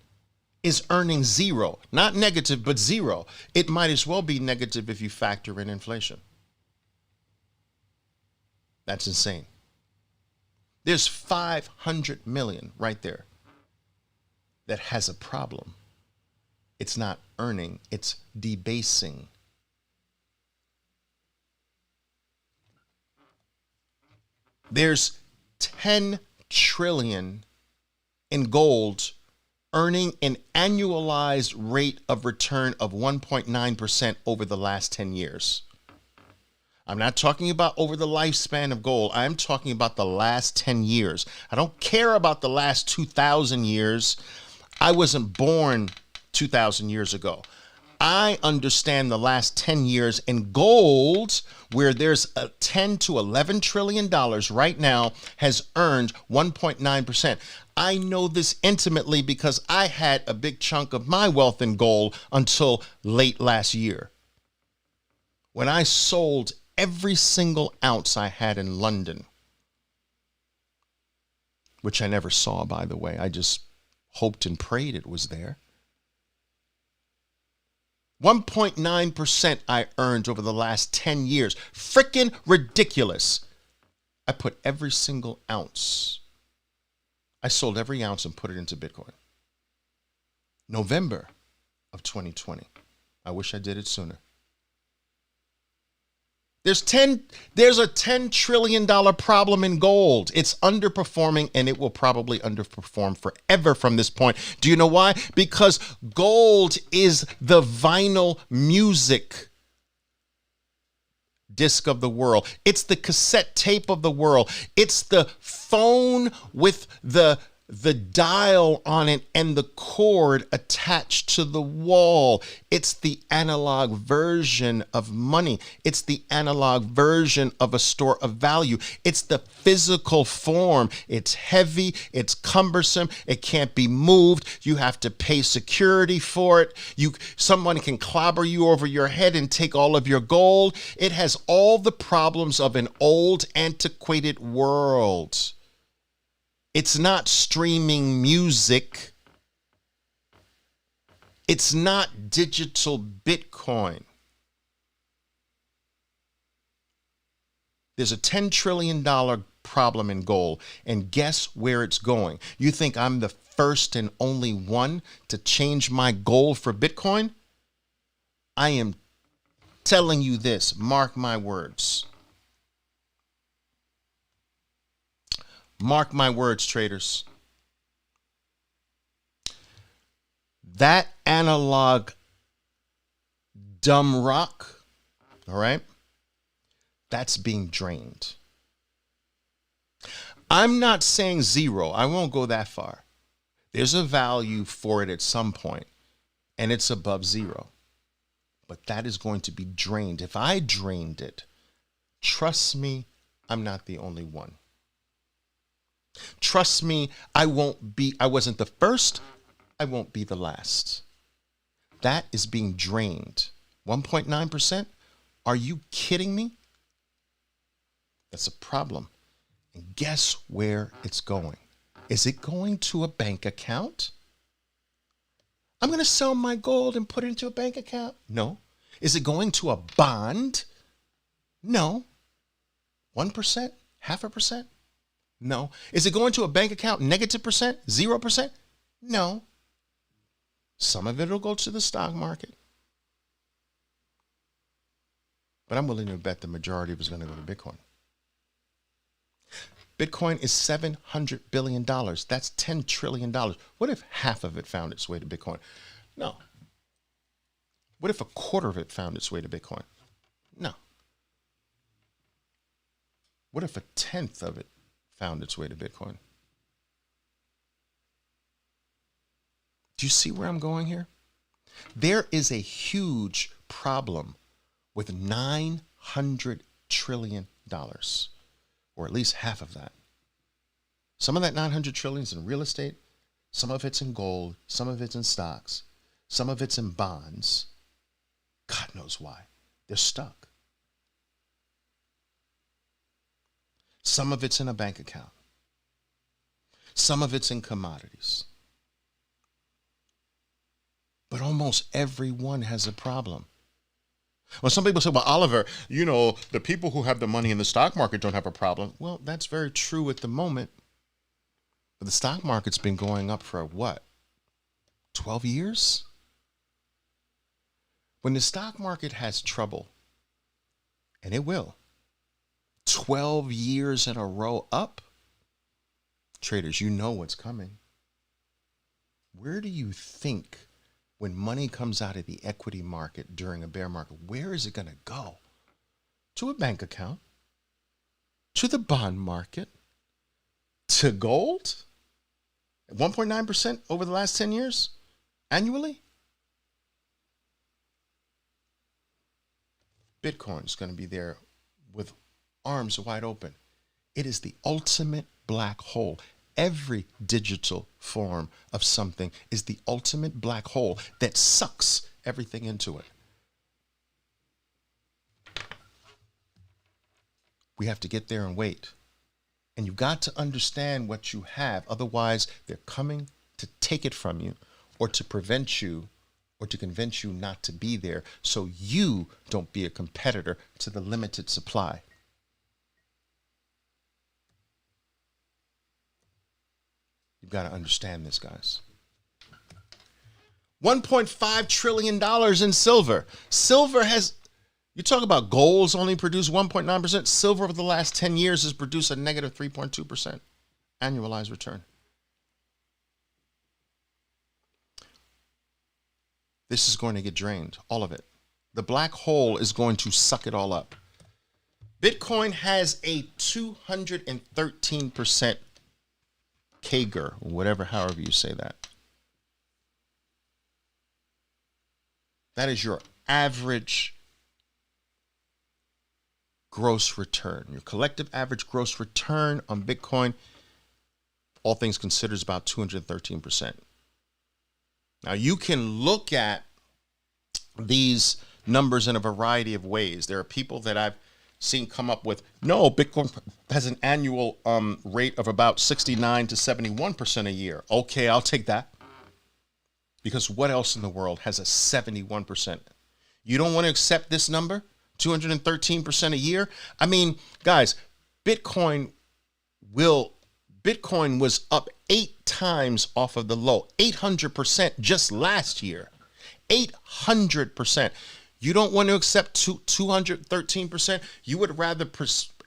A: is earning zero. Not negative, but zero. It might as well be negative if you factor in inflation. That's insane. There's 500 million right there that has a problem. It's not earning, it's debasing. There's 10 trillion in gold earning an annualized rate of return of 1.9% over the last 10 years. I'm not talking about over the lifespan of gold. I'm talking about the last 10 years. I don't care about the last 2,000 years. I wasn't born 2,000 years ago. I understand the last 10 years in gold, where there's a 10 to 11 trillion dollars right now, has earned 1.9%. I know this intimately because I had a big chunk of my wealth in gold until late last year, when I sold every single ounce I had in London, which I never saw, by the way. I just hoped and prayed it was there. 1.9% I earned over the last 10 years. Freaking ridiculous. I put every single ounce. I sold every ounce and put it into Bitcoin. November of 2020. I wish I did it sooner. There's a $10 trillion problem in gold. It's underperforming, and it will probably underperform forever from this point. Do you know why? Because gold is the vinyl music disc of the world. It's the cassette tape of the world. It's the phone with the dial on it and the cord attached to the wall. It's the analog version of money. It's the analog version of a store of value. It's the physical form. It's heavy. It's cumbersome. It can't be moved. You have to pay security for it. Someone can clobber you over your head and take all of your gold. It has all the problems of an old, antiquated world. It's not streaming music. It's not digital Bitcoin. There's a $10 trillion problem in gold, and guess where it's going? You think I'm the first and only one to change my gold for Bitcoin? I am telling you this, mark my words. Mark my words, traders. That analog dumb rock, all right, that's being drained. I'm not saying zero. I won't go that far. There's a value for it at some point, and it's above zero. But that is going to be drained. If I drained it, trust me, I'm not the only one. Trust me, I wasn't the first, I won't be the last. That is being drained. 1.9%? Are you kidding me? That's a problem. And guess where it's going? Is it going to a bank account? I'm going to sell my gold and put it into a bank account? No. Is it going to a bond? No. 1%? 0.5%? No. Is it going to a bank account negative percent? 0%? No. Some of it will go to the stock market. But I'm willing to bet the majority of it is going to go to Bitcoin. Bitcoin is $700 billion. That's $10 trillion. What if half of it found its way to Bitcoin? No. What if a quarter of it found its way to Bitcoin? No. What if a tenth of it found its way to Bitcoin? Do you see where I'm going here? There is a huge problem with $900 trillion, or at least half of that. Some of that 900 trillion is in real estate, some of it's in gold, some of it's in stocks, some of it's in bonds. God knows why. They're stuck. Some of it's in a bank account. Some of it's in commodities. But almost everyone has a problem. Well, some people say, well, Oliver, the people who have the money in the stock market don't have a problem. Well, that's very true at the moment. But the stock market's been going up for what? 12 years? When the stock market has trouble, and it will, 12 years in a row up, traders, you know what's coming. Where do you think, when money comes out of the equity market during a bear market, where is it going to go? To a bank account, to the bond market, to gold? 1.9% over the last 10 years annually? Bitcoin's going to be there with arms wide open. It is the ultimate black hole. Every digital form of something is the ultimate black hole that sucks everything into it. We have to get there and wait. And you've got to understand what you have. Otherwise, they're coming to take it from you, or to prevent you, or to convince you not to be there, so you don't be a competitor to the limited supply. You've got to understand this, guys. $1.5 trillion in silver. Silver has, you talk about gold's only produced 1.9%. Silver over the last 10 years has produced a negative 3.2% annualized return. This is going to get drained, all of it. The black hole is going to suck it all up. Bitcoin has a 213% CAGR, however you say that. That is your average gross return. Your collective average gross return on Bitcoin, all things considered, is about 213%. Now, you can look at these numbers in a variety of ways. There are people that I've seen come up with, no, Bitcoin has an annual rate of about 69 to 71% a year. Okay, I'll take that. Because what else in the world has a 71%? You don't want to accept this number? 213% a year? I mean, guys, Bitcoin was up 8 times off of the low, 800% just last year, 800%. You don't want to accept 213%. You would rather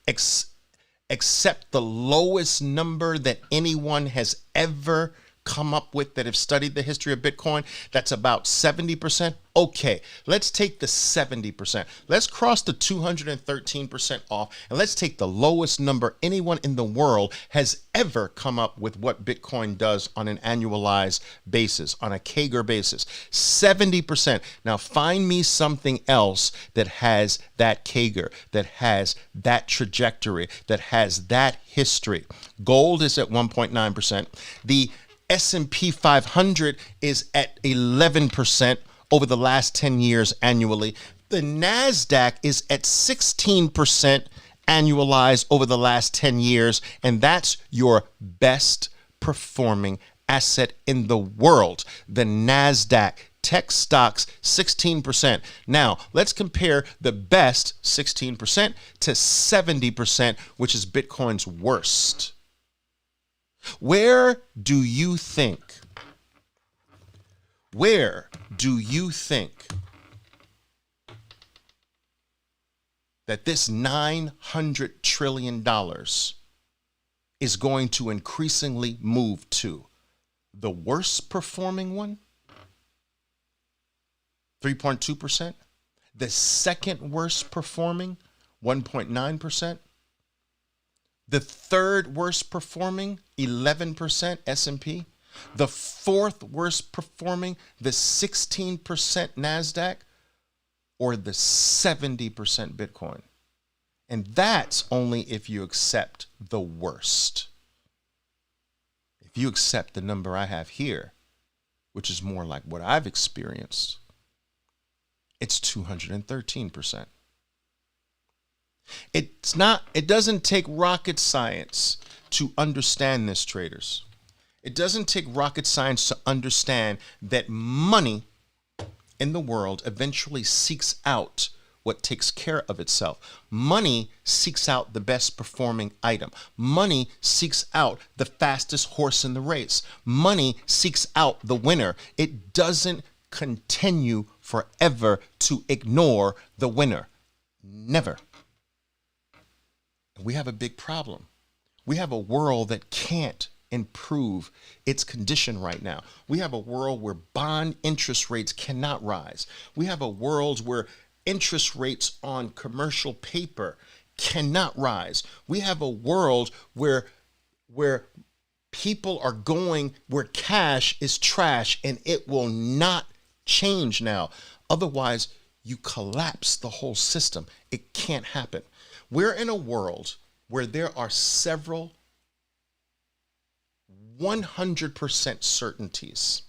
A: accept the lowest number that anyone has ever come up with that have studied the history of Bitcoin. That's about 70%. Okay, let's take the 70%. Let's cross the 213% off, and let's take the lowest number anyone in the world has ever come up with what Bitcoin does on an annualized basis, on a CAGR basis. 70%. Now find me something else that has that CAGR, that has that trajectory, that has that history. Gold is at 1.9%. The S&P 500 is at 11% over the last 10 years annually. The NASDAQ is at 16% annualized over the last 10 years, and that's your best performing asset in the world. The NASDAQ, tech stocks, 16%. Now, let's compare the best 16% to 70%, which is Bitcoin's worst. Where do you think that this $900 trillion is going to increasingly move to? The worst performing one, 3.2%. The second worst performing, 1.9%. The third worst performing, 11% S&P. The fourth worst performing, the 16% NASDAQ, or the 70% Bitcoin. And that's only if you accept the worst. If you accept the number I have here, which is more like what I've experienced, it's 213%. It doesn't take rocket science to understand this, traders. It doesn't take rocket science to understand that money in the world eventually seeks out what takes care of itself. Money seeks out the best performing item. Money seeks out the fastest horse in the race. Money seeks out the winner. It doesn't continue forever to ignore the winner. Never. We have a big problem. We have a world that can't improve its condition right now. We have a world where bond interest rates cannot rise. We have a world where interest rates on commercial paper cannot rise. We have a world where people are going where cash is trash, and it will not change now. Otherwise, you collapse the whole system. It can't happen. We're in a world where there are several 100% certainties.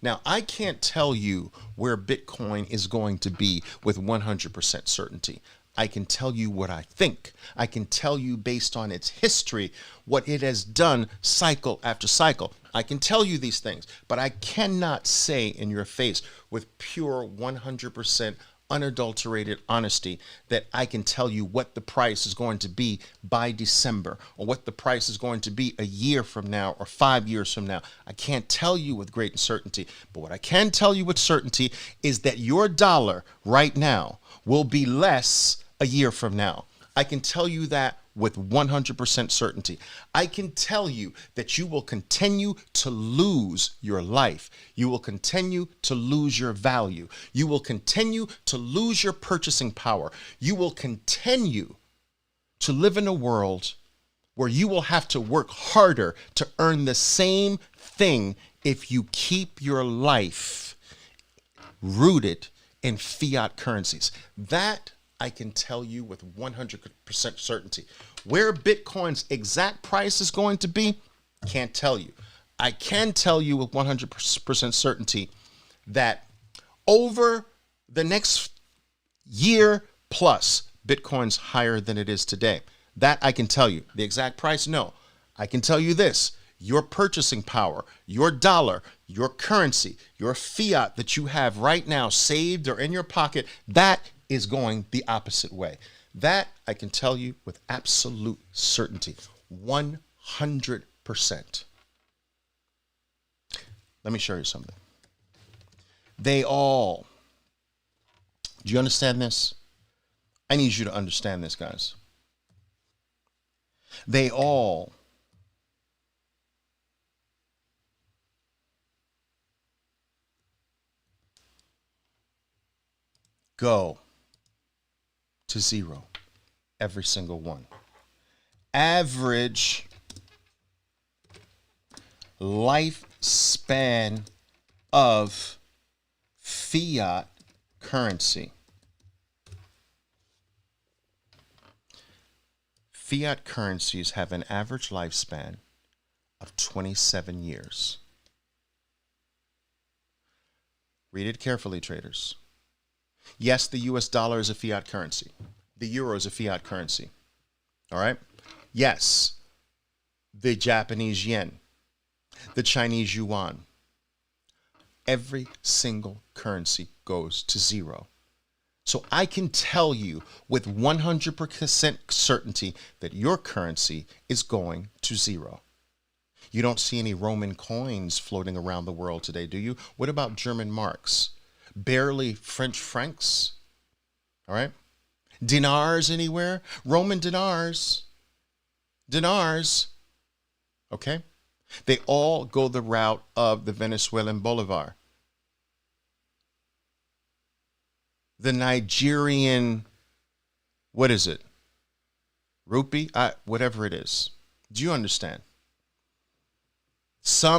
A: Now, I can't tell you where Bitcoin is going to be with 100% certainty. I can tell you what I think. I can tell you based on its history, what it has done cycle after cycle. I can tell you these things, but I cannot say in your face with pure 100% unadulterated honesty that I can tell you what the price is going to be by December, or what the price is going to be a year from now or 5 years from now. I can't tell you with great certainty, but what I can tell you with certainty is that your dollar right now will be less a year from now. I can tell you that with 100% certainty. I can tell you that you will continue to lose your life. You will continue to lose your value. You will continue to lose your purchasing power. You will continue to live in a world where you will have to work harder to earn the same thing if you keep your life rooted in fiat currencies. That I can tell you with 100% certainty. Where Bitcoin's exact price is going to be, can't tell you. I can tell you with 100% certainty that over the next year plus, Bitcoin's higher than it is today. That I can tell you. The exact price, no. I can tell you this. Your purchasing power, your dollar, your currency, your fiat that you have right now saved or in your pocket, that is going the opposite way. That I can tell you with absolute certainty, 100%. Let me show you something. They all, do you understand this? I need you to understand this, guys. They all go to zero, every single one. Average lifespan of fiat currency. Fiat currencies have an average lifespan of 27 years. Read it carefully, traders. Yes, the US dollar is a fiat currency. The euro is a fiat currency. All right? Yes, the Japanese yen, the Chinese yuan, every single currency goes to zero. So I can tell you with 100% certainty that your currency is going to zero. You don't see any Roman coins floating around the world today, do you? What about German marks? Barely French francs? All right? Dinars anywhere? Roman dinars. Dinars. Okay? They all go the route of the Venezuelan bolivar. The Nigerian, what is it? Rupee? Whatever it is. Do you understand?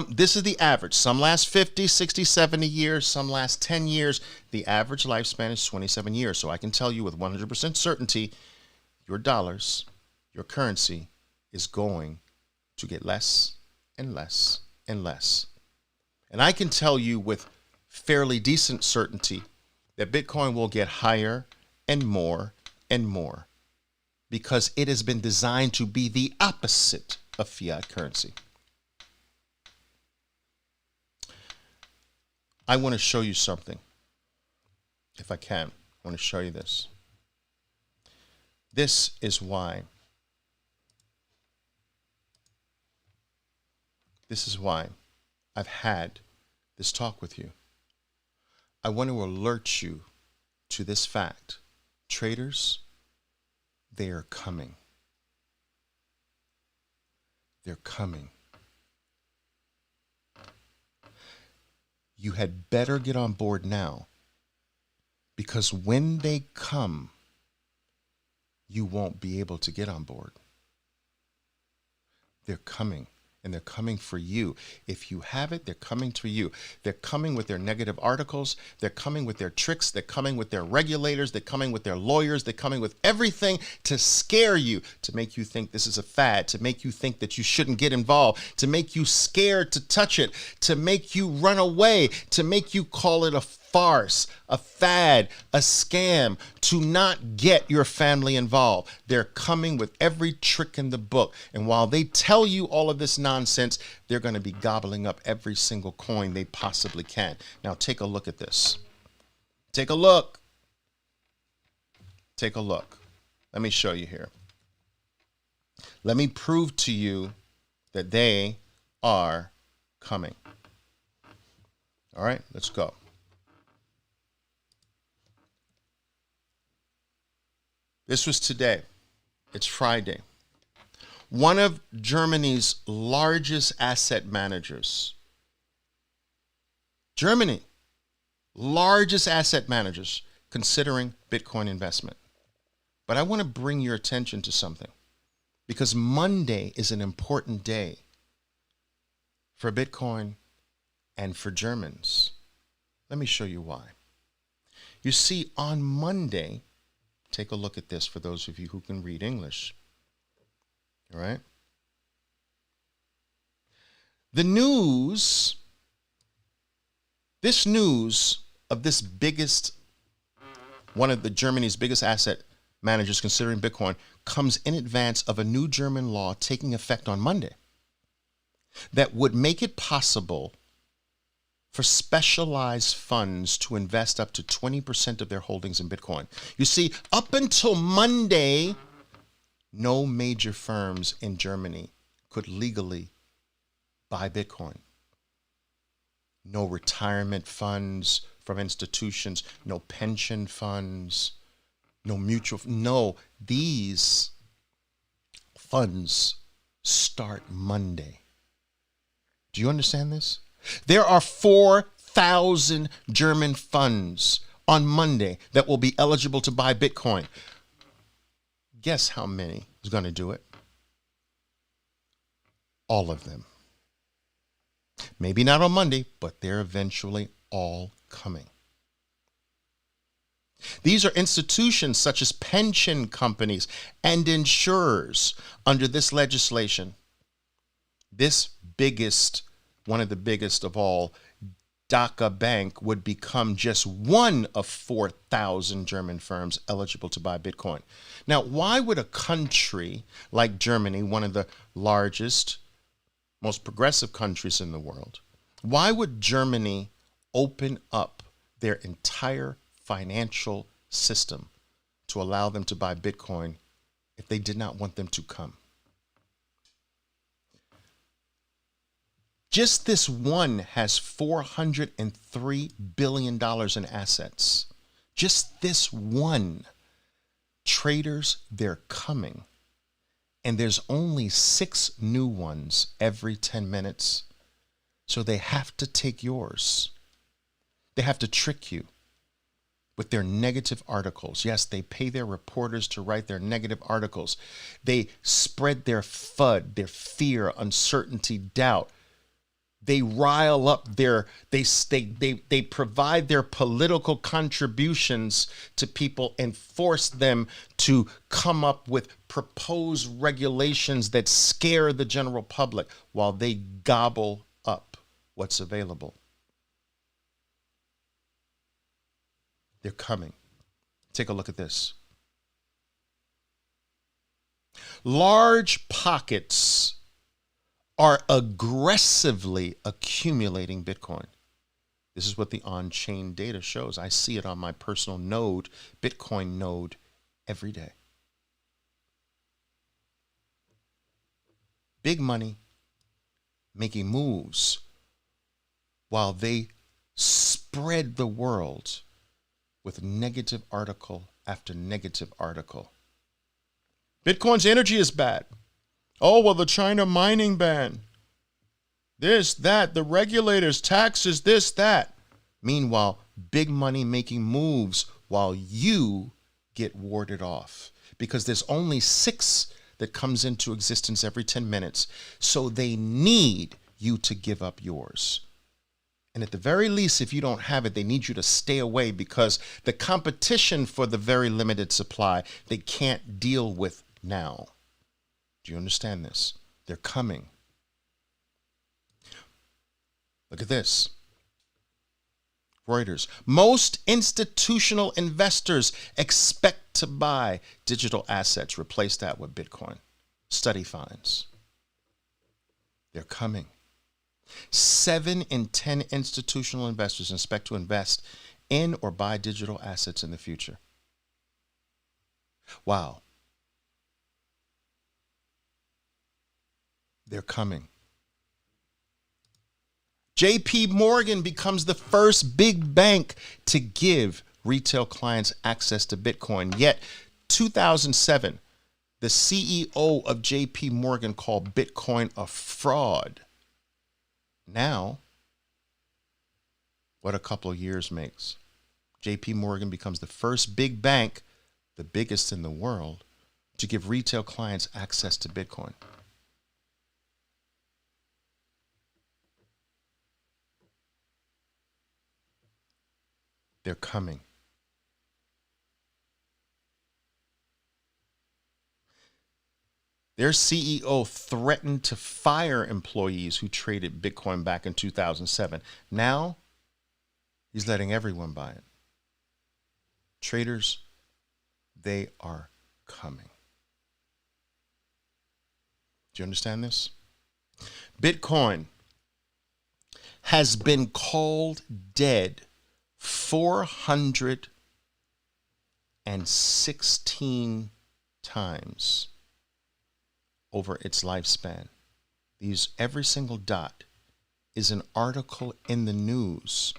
A: This is the average. Some last 50, 60, 70 years. Some last 10 years. The average lifespan is 27 years. So I can tell you with 100% certainty, your dollars, your currency is going to get less and less and less. And I can tell you with fairly decent certainty that Bitcoin will get higher and more because it has been designed to be the opposite of fiat currency. I want to show you something, if I can. I want to show you this. This is why. This is why I've had this talk with you. I want to alert you to this fact. Traders, they are coming. They're coming. You had better get on board now, because when they come, you won't be able to get on board. They're coming. And they're coming for you. If you have it, they're coming to you. They're coming with their negative articles. They're coming with their tricks. They're coming with their regulators. They're coming with their lawyers. They're coming with everything to scare you, to make you think this is a fad, to make you think that you shouldn't get involved, to make you scared to touch it, to make you run away, to make you call it a farce, a fad, a scam, to not get your family involved. They're coming with every trick in the book. And while they tell you all of this nonsense, they're going to be gobbling up every single coin they possibly can. Now take a look at this. Take a look. Take a look. Let me show you here. Let me prove to you that they are coming. All right, let's go. This was today. It's Friday. One of Germany's largest asset managers. Germany, largest asset managers considering Bitcoin investment. But I want to bring your attention to something, because Monday is an important day for Bitcoin and for Germans. Let me show you why. You see, on Monday, take a look at this for those of you who can read English. All right? The news, this news of this biggest, one of the Germany's biggest asset managers considering Bitcoin, comes in advance of a new German law taking effect on Monday that would make it possible for specialized funds to invest up to 20% of their holdings in Bitcoin. You see, up until Monday, no major firms in Germany could legally buy Bitcoin. No retirement funds from institutions, no pension funds, no mutual, no, these funds start Monday. Do you understand this? There are 4,000 German funds on Monday that will be eligible to buy Bitcoin. Guess how many is going to do it? All of them. Maybe not on Monday, but they're eventually all coming. These are institutions such as pension companies and insurers under this legislation. This biggest, one of the biggest of all, Daka Bank, would become just one of 4,000 German firms eligible to buy Bitcoin. Now, why would a country like Germany, one of the largest, most progressive countries in the world, why would Germany open up their entire financial system to allow them to buy Bitcoin if they did not want them to come? Just this one has $403 billion in assets. Just this one. Traders, they're coming. And there's only 6 new ones every 10 minutes. So they have to take yours. They have to trick you with their negative articles. Yes, they pay their reporters to write their negative articles. They spread their FUD, their fear, uncertainty, doubt. They rile up they provide their political contributions to people and force them to come up with proposed regulations that scare the general public while they gobble up what's available. They're coming. Take a look at this. Large pockets are aggressively accumulating Bitcoin. This is what the on-chain data shows. I see it on my personal node, Bitcoin node, every day. Big money making moves while they spread the world with negative article after negative article. Bitcoin's energy is bad. Oh, well, the China mining ban. This, that, the regulators, taxes, this, that. Meanwhile, big money making moves while you get warded off. Because there's only 6 that comes into existence every 10 minutes. So they need you to give up yours. And at the very least, if you don't have it, they need you to stay away, because the competition for the very limited supply they can't deal with now. Do you understand this? They're coming. Look at this. Reuters. Most institutional investors expect to buy digital assets. Replace that with Bitcoin. Study finds. They're coming. 7 in 10 institutional investors expect to invest in or buy digital assets in the future. Wow. They're coming. JP Morgan becomes the first big bank to give retail clients access to Bitcoin. Yet, 2007, the CEO of JP Morgan called Bitcoin a fraud. Now, what a couple of years makes. JP Morgan becomes the first big bank, the biggest in the world, to give retail clients access to Bitcoin. They're coming. Their CEO threatened to fire employees who traded Bitcoin back in 2007. Now, he's letting everyone buy it. Traders, they are coming. Do you understand this? Bitcoin has been called dead 416 times over its lifespan. Every single dot is an article in the news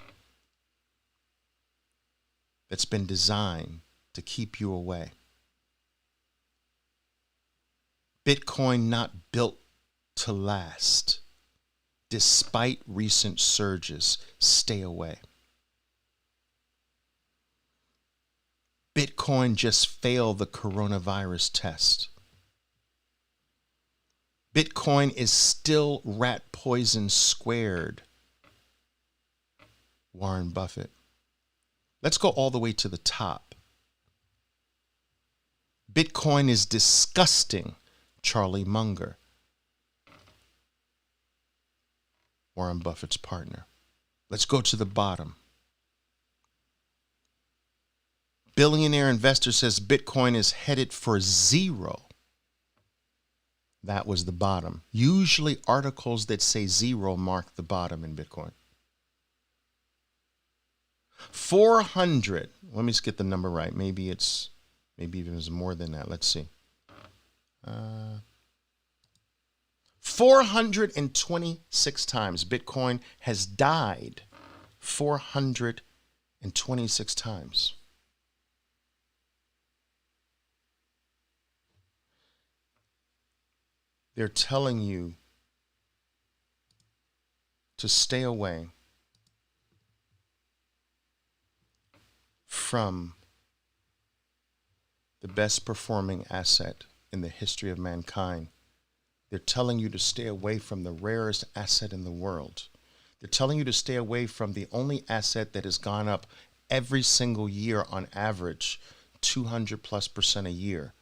A: that's been designed to keep you away. Bitcoin not built to last. Despite recent surges, stay away. Bitcoin just failed the coronavirus test. Bitcoin is still rat poison squared. Warren Buffett. Let's go all the way to the top. Bitcoin is disgusting. Charlie Munger. Warren Buffett's partner. Let's go to the bottom. Billionaire investor says Bitcoin is headed for zero. That was the bottom. Usually articles that say zero mark the bottom in Bitcoin. 400. Let me just get the number right. Maybe even it's more than that. Let's see. 426 times Bitcoin has died. 426 times. They're telling you to stay away from the best performing asset in the history of mankind. They're telling you to stay away from the rarest asset in the world. They're telling you to stay away from the only asset that has gone up every single year on average, 200+% a year.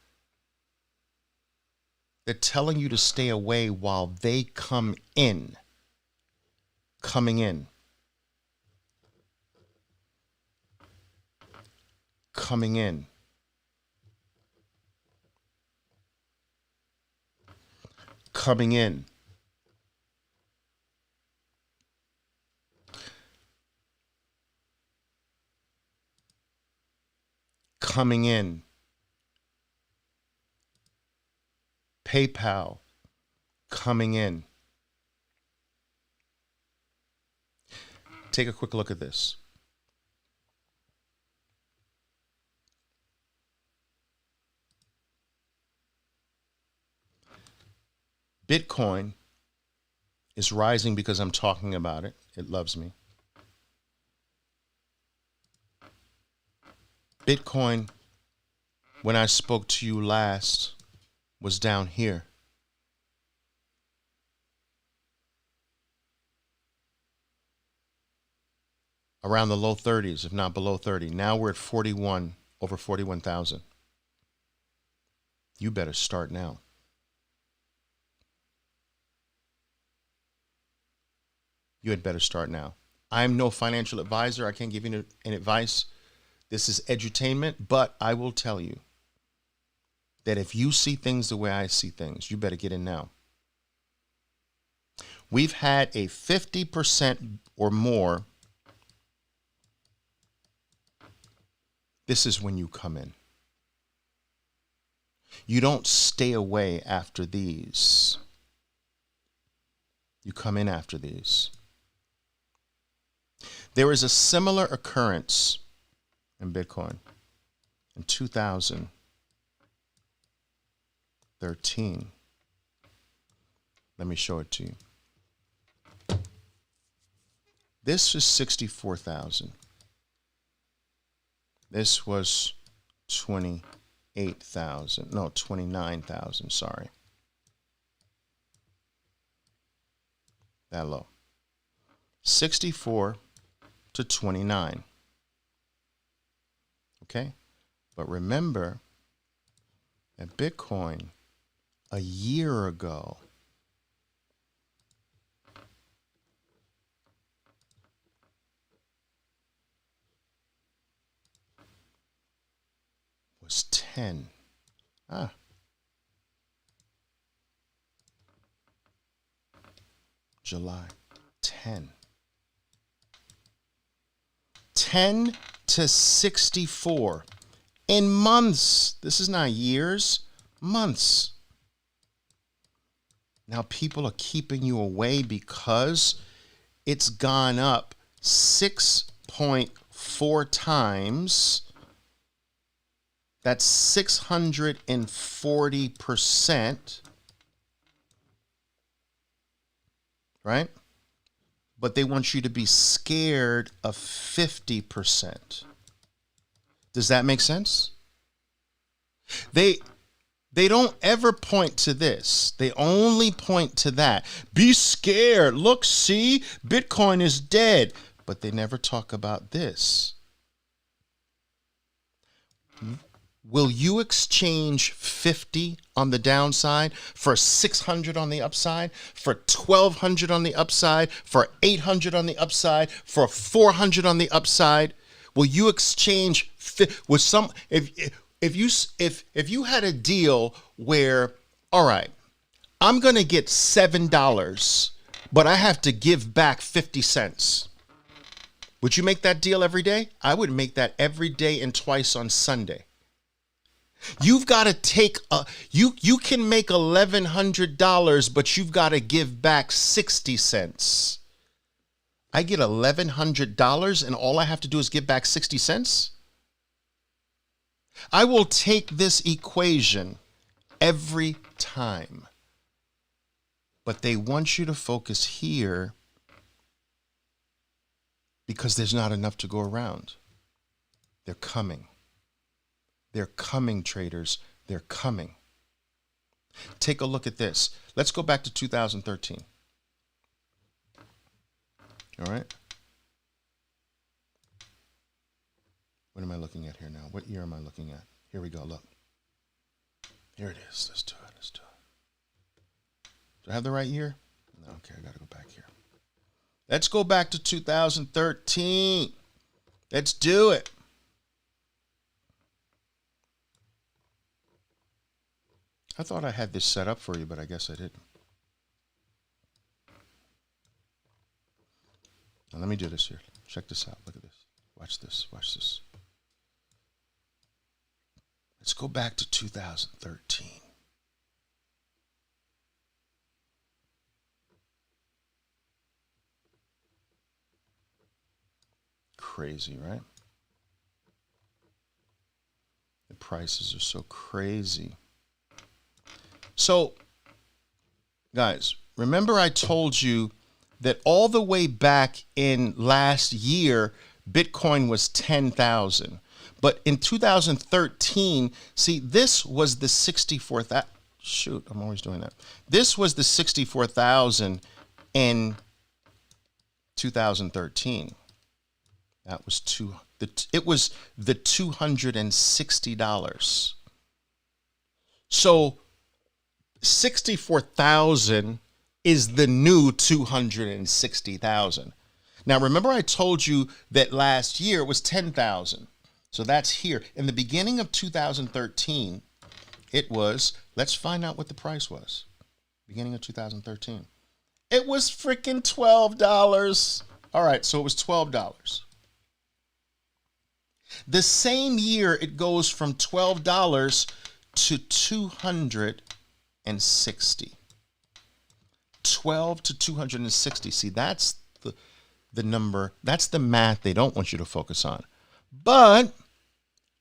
A: They're telling you to stay away while they come in. Coming in. Coming in. Coming in. coming in. PayPal coming in. Take a quick look at this. Bitcoin is rising because I'm talking about it. It loves me. Bitcoin, when I spoke to you last, was down here. Around the low 30s, if not below 30. Now we're at 41, over 41,000. You better start now. You had better start now. I'm no financial advisor. I can't give you any advice. This is edutainment, but I will tell you that if you see things the way I see things, you better get in now. We've had a 50% or more. This is when you come in. You don't stay away after these. You come in after these. There is a similar occurrence in Bitcoin in 2013. Let me show it to you. This is 64,000. This was 28,000. No, 29,000, sorry. That low. 64 to 29. Okay? But remember that Bitcoin a year ago was 10. July 10. 10 to 64 in months. This is not years, months. Now people are keeping you away because it's gone up 6.4 times. That's 640%. Right? But they want you to be scared of 50%. Does that make sense? They don't ever point to this. They only point to that. Be scared. Look, see, Bitcoin is dead. But they never talk about this. Will you exchange 50 on the downside for 600 on the upside, for 1,200 on the upside, for 800 on the upside, for 400 on the upside? Will you exchange with some? If you had a deal where, all right, I'm gonna get $7, but I have to give back 50 cents. Would you make that deal every day? I would make that every day and twice on Sunday. You've got to take you can make $1,100, but you've got to give back 60 cents. I get $1,100 and all I have to do is give back 60 cents. I will take this equation every time. But they want you to focus here because there's not enough to go around. They're coming. They're coming, traders. They're coming. Take a look at this. Let's go back to 2013. All right. What am I looking at here now? What year am I looking at? Here we go. Look. Here it is. Let's do it. Let's do it. Do I have the right year? No. Okay, I got to go back here. Let's go back to 2013. Let's do it. I thought I had this set up for you, but I guess I didn't. Now let me do this here. Check this out. Look at this. Watch this. Watch this. go back to 2013. Crazy, right? The prices are so crazy. So, guys, remember I told you that all the way back in last year, Bitcoin was 10,000. But in 2013, see, this was the 64,000. Shoot, I'm always doing that. This was the 64,000 in 2013. That was it was the $260. So 64,000 is the new 260,000. Now, remember I told you that last year was 10,000. So that's here. In the beginning of 2013, it was, let's find out what the price was. Beginning of 2013. It was freaking $12. All right, so it was $12. The same year, it goes from $12 to 260. 12 to 260. See, that's the number, that's the math they don't want you to focus on. But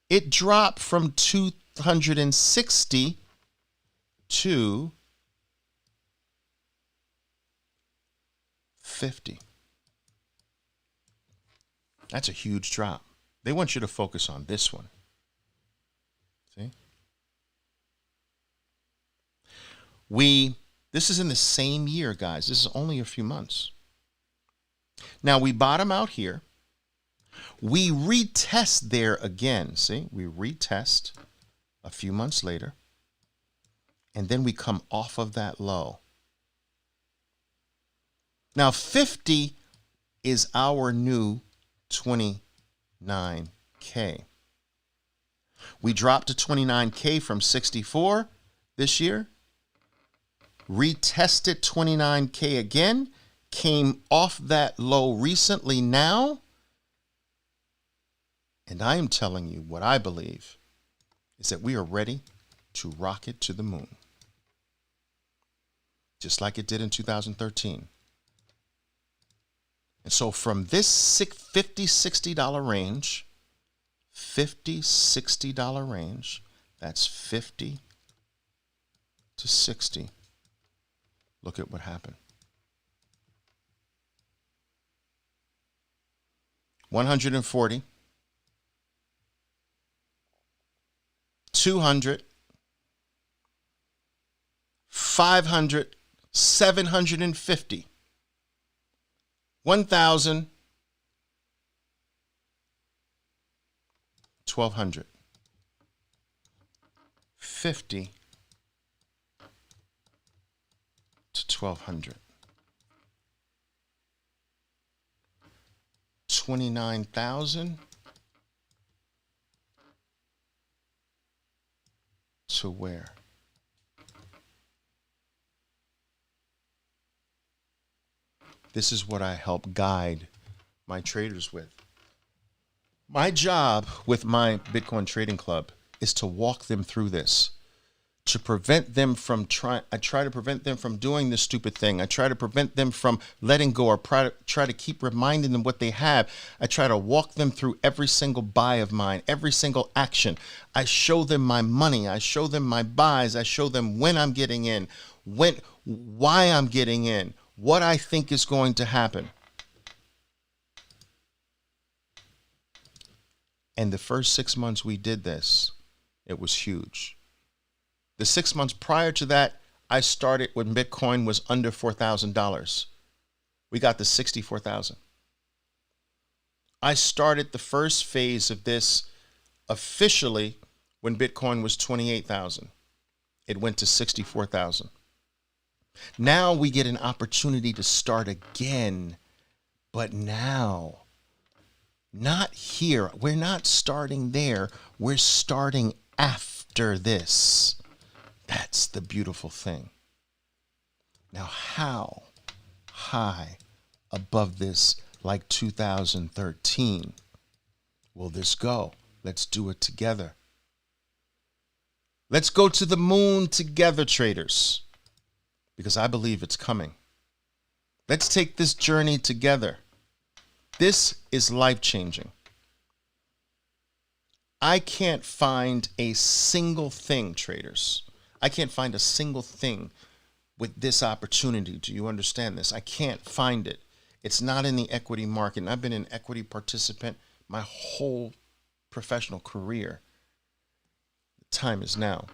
A: it dropped from 260 to 50. That's a huge drop. They want you to focus on this one. See? This is in the same year, guys. This is only a few months. Now, we bottom out here. We retest there again. See? We retest a few months later. And then we come off of that low. Now, 50 is our new 29K. We dropped to 29K from 64 this year. Retested 29K again. Came off that low recently now. And I am telling you what I believe is that we are ready to rocket to the moon. Just like it did in 2013. And so from this $50, $60 range, $50, $60 range, that's 50 to 60. Look at what happened. 140, 200, 500, 750, 1,000, 1,200, 50 to 1,200, 29,000 to where? This is what I help guide my traders with. My job with my Bitcoin Trading Club is to walk them through this, to prevent them from I try to prevent them from doing this stupid thing. I try to prevent them from letting go, or try to keep reminding them what they have. I try to walk them through every single buy of mine, every single action. I show them my money. I show them my buys. I show them when I'm getting in, why I'm getting in, what I think is going to happen. And the first 6 months we did this, it was huge. The 6 months prior to that, I started when Bitcoin was under $4,000. We got to 64,000. I started the first phase of this officially when Bitcoin was 28,000. It went to 64,000. Now we get an opportunity to start again, but now, not here. We're not starting there. We're starting after this. That's the beautiful thing. Now, how high above this, like 2013, will this go? Let's do it together. Let's go to the moon together, traders, because I believe it's coming. Let's take this journey together. This is life-changing. I can't find a single thing, traders. I can't find a single thing with this opportunity. Do you understand this? I can't find it. It's not in the equity market. And I've been an equity participant my whole professional career. The time is now.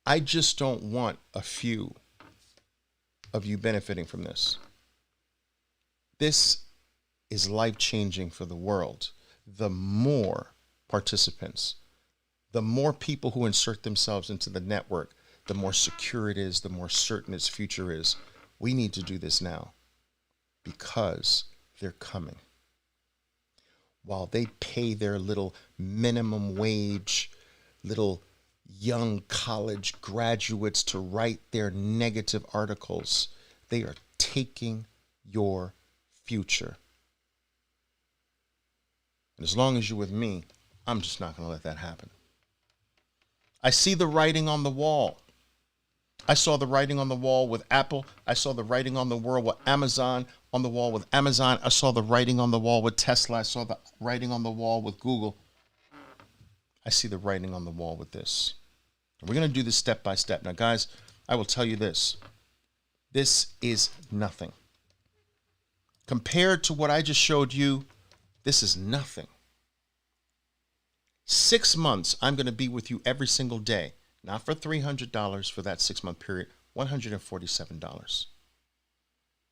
A: I just don't want a few of you benefiting from this. This is life-changing for the world. The more participants, the more people who insert themselves into the network, the more secure it is, the more certain its future is. We need to do this now because they're coming. While they pay their little minimum wage, little young college graduates to write their negative articles, they are taking your future. And as long as you're with me, I'm just not going to let that happen. I see the writing on the wall. I saw the writing on the wall with Apple. I saw the writing on the wall with Amazon, on the wall with Amazon. I saw the writing on the wall with Tesla. I saw the writing on the wall with Google. I see the writing on the wall with this. And we're going to do this step by step. Now, guys, I will tell you this. This is nothing. Compared to what I just showed you, this is nothing. 6 months, I'm going to be with you every single day. Not for $300 for that 6-month period, $147.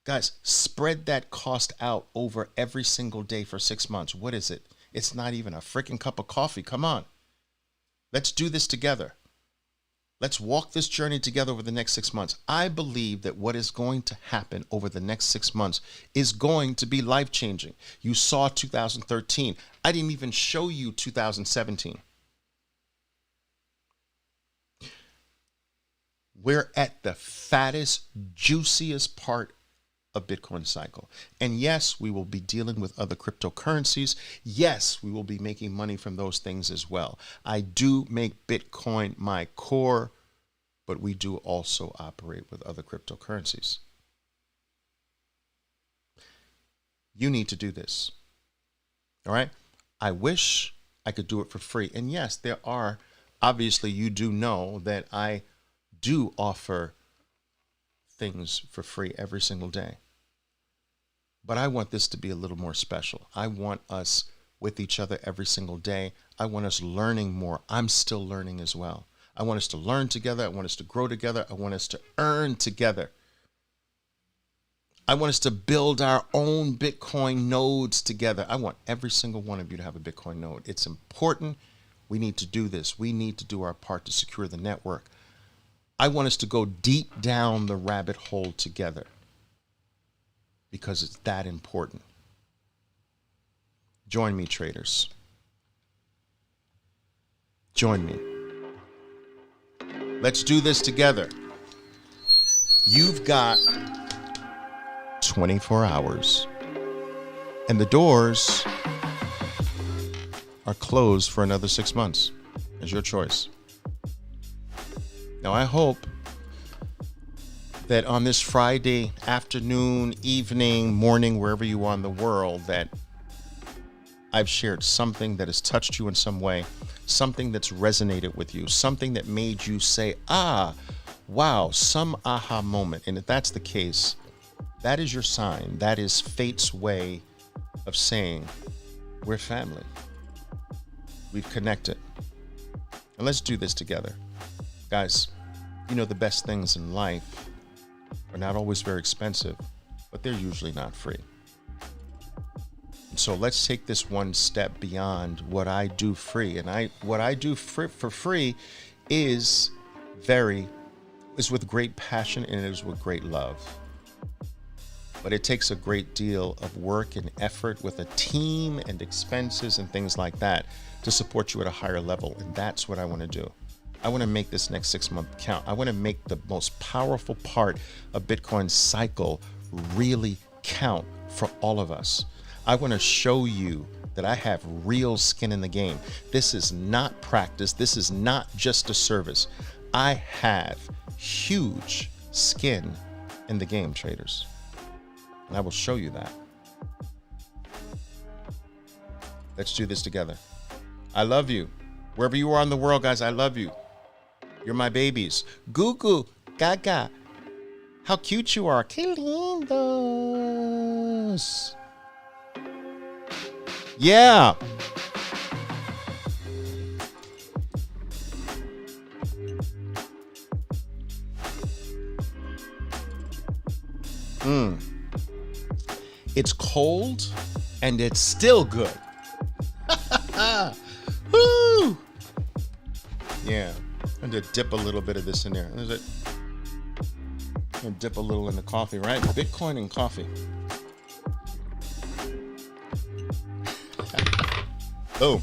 A: Guys, spread that cost out over every single day for 6 months. What is it? It's not even a freaking cup of coffee. Come on. Let's do this together. Let's walk this journey together over the next 6 months. I believe that what is going to happen over the next 6 months is going to be life-changing. You saw 2013. I didn't even show you 2017. We're at the fattest, juiciest part of Bitcoin cycle. And yes, we will be dealing with other cryptocurrencies. Yes, we will be making money from those things as well. I do make Bitcoin my core, but we do also operate with other cryptocurrencies. You need to do this. All right? I wish I could do it for free. And yes, there are, obviously you do know that I do offer things for free every single day. But I want this to be a little more special. I want us with each other every single day. I want us learning more. I'm still learning as well. I want us to learn together. I want us to grow together. I want us to earn together. I want us to build our own Bitcoin nodes together. I want every single one of you to have a Bitcoin node. It's important. We need to do this. We need to do our part to secure the network. I want us to go deep down the rabbit hole together because it's that important. Join me, traders. Join me. Let's do this together. You've got 24 hours, and the doors are closed for another 6 months. It's your choice. Now, I hope that on this Friday afternoon, evening, morning, wherever you are in the world, that I've shared something that has touched you in some way, something that's resonated with you, something that made you say, ah, wow, some aha moment. And if that's the case, that is your sign. That is fate's way of saying, we're family. We've connected. And let's do this together. Guys, you know the best things in life are not always very expensive, but they're usually not free. And so let's take this one step beyond what I do free. And what I do for free is with great passion, and it is with great love. But it takes a great deal of work and effort with a team and expenses and things like that to support you at a higher level. And that's what I want to do. I want to make this next 6 month count. I want to make the most powerful part of Bitcoin's cycle really count for all of us. I want to show you that I have real skin in the game. This is not practice. This is not just a service. I have huge skin in the game, traders. And I will show you that. Let's do this together. I love you. Wherever you are in the world, guys, I love you. You're my babies. Goo goo, gaga. How cute you are. Que lindos. Yeah. It's cold and it's still good. Woo! Yeah. I'm going to dip a little bit of this in there. Is it? I'm going to dip a little in the coffee, right? Bitcoin and coffee. Boom.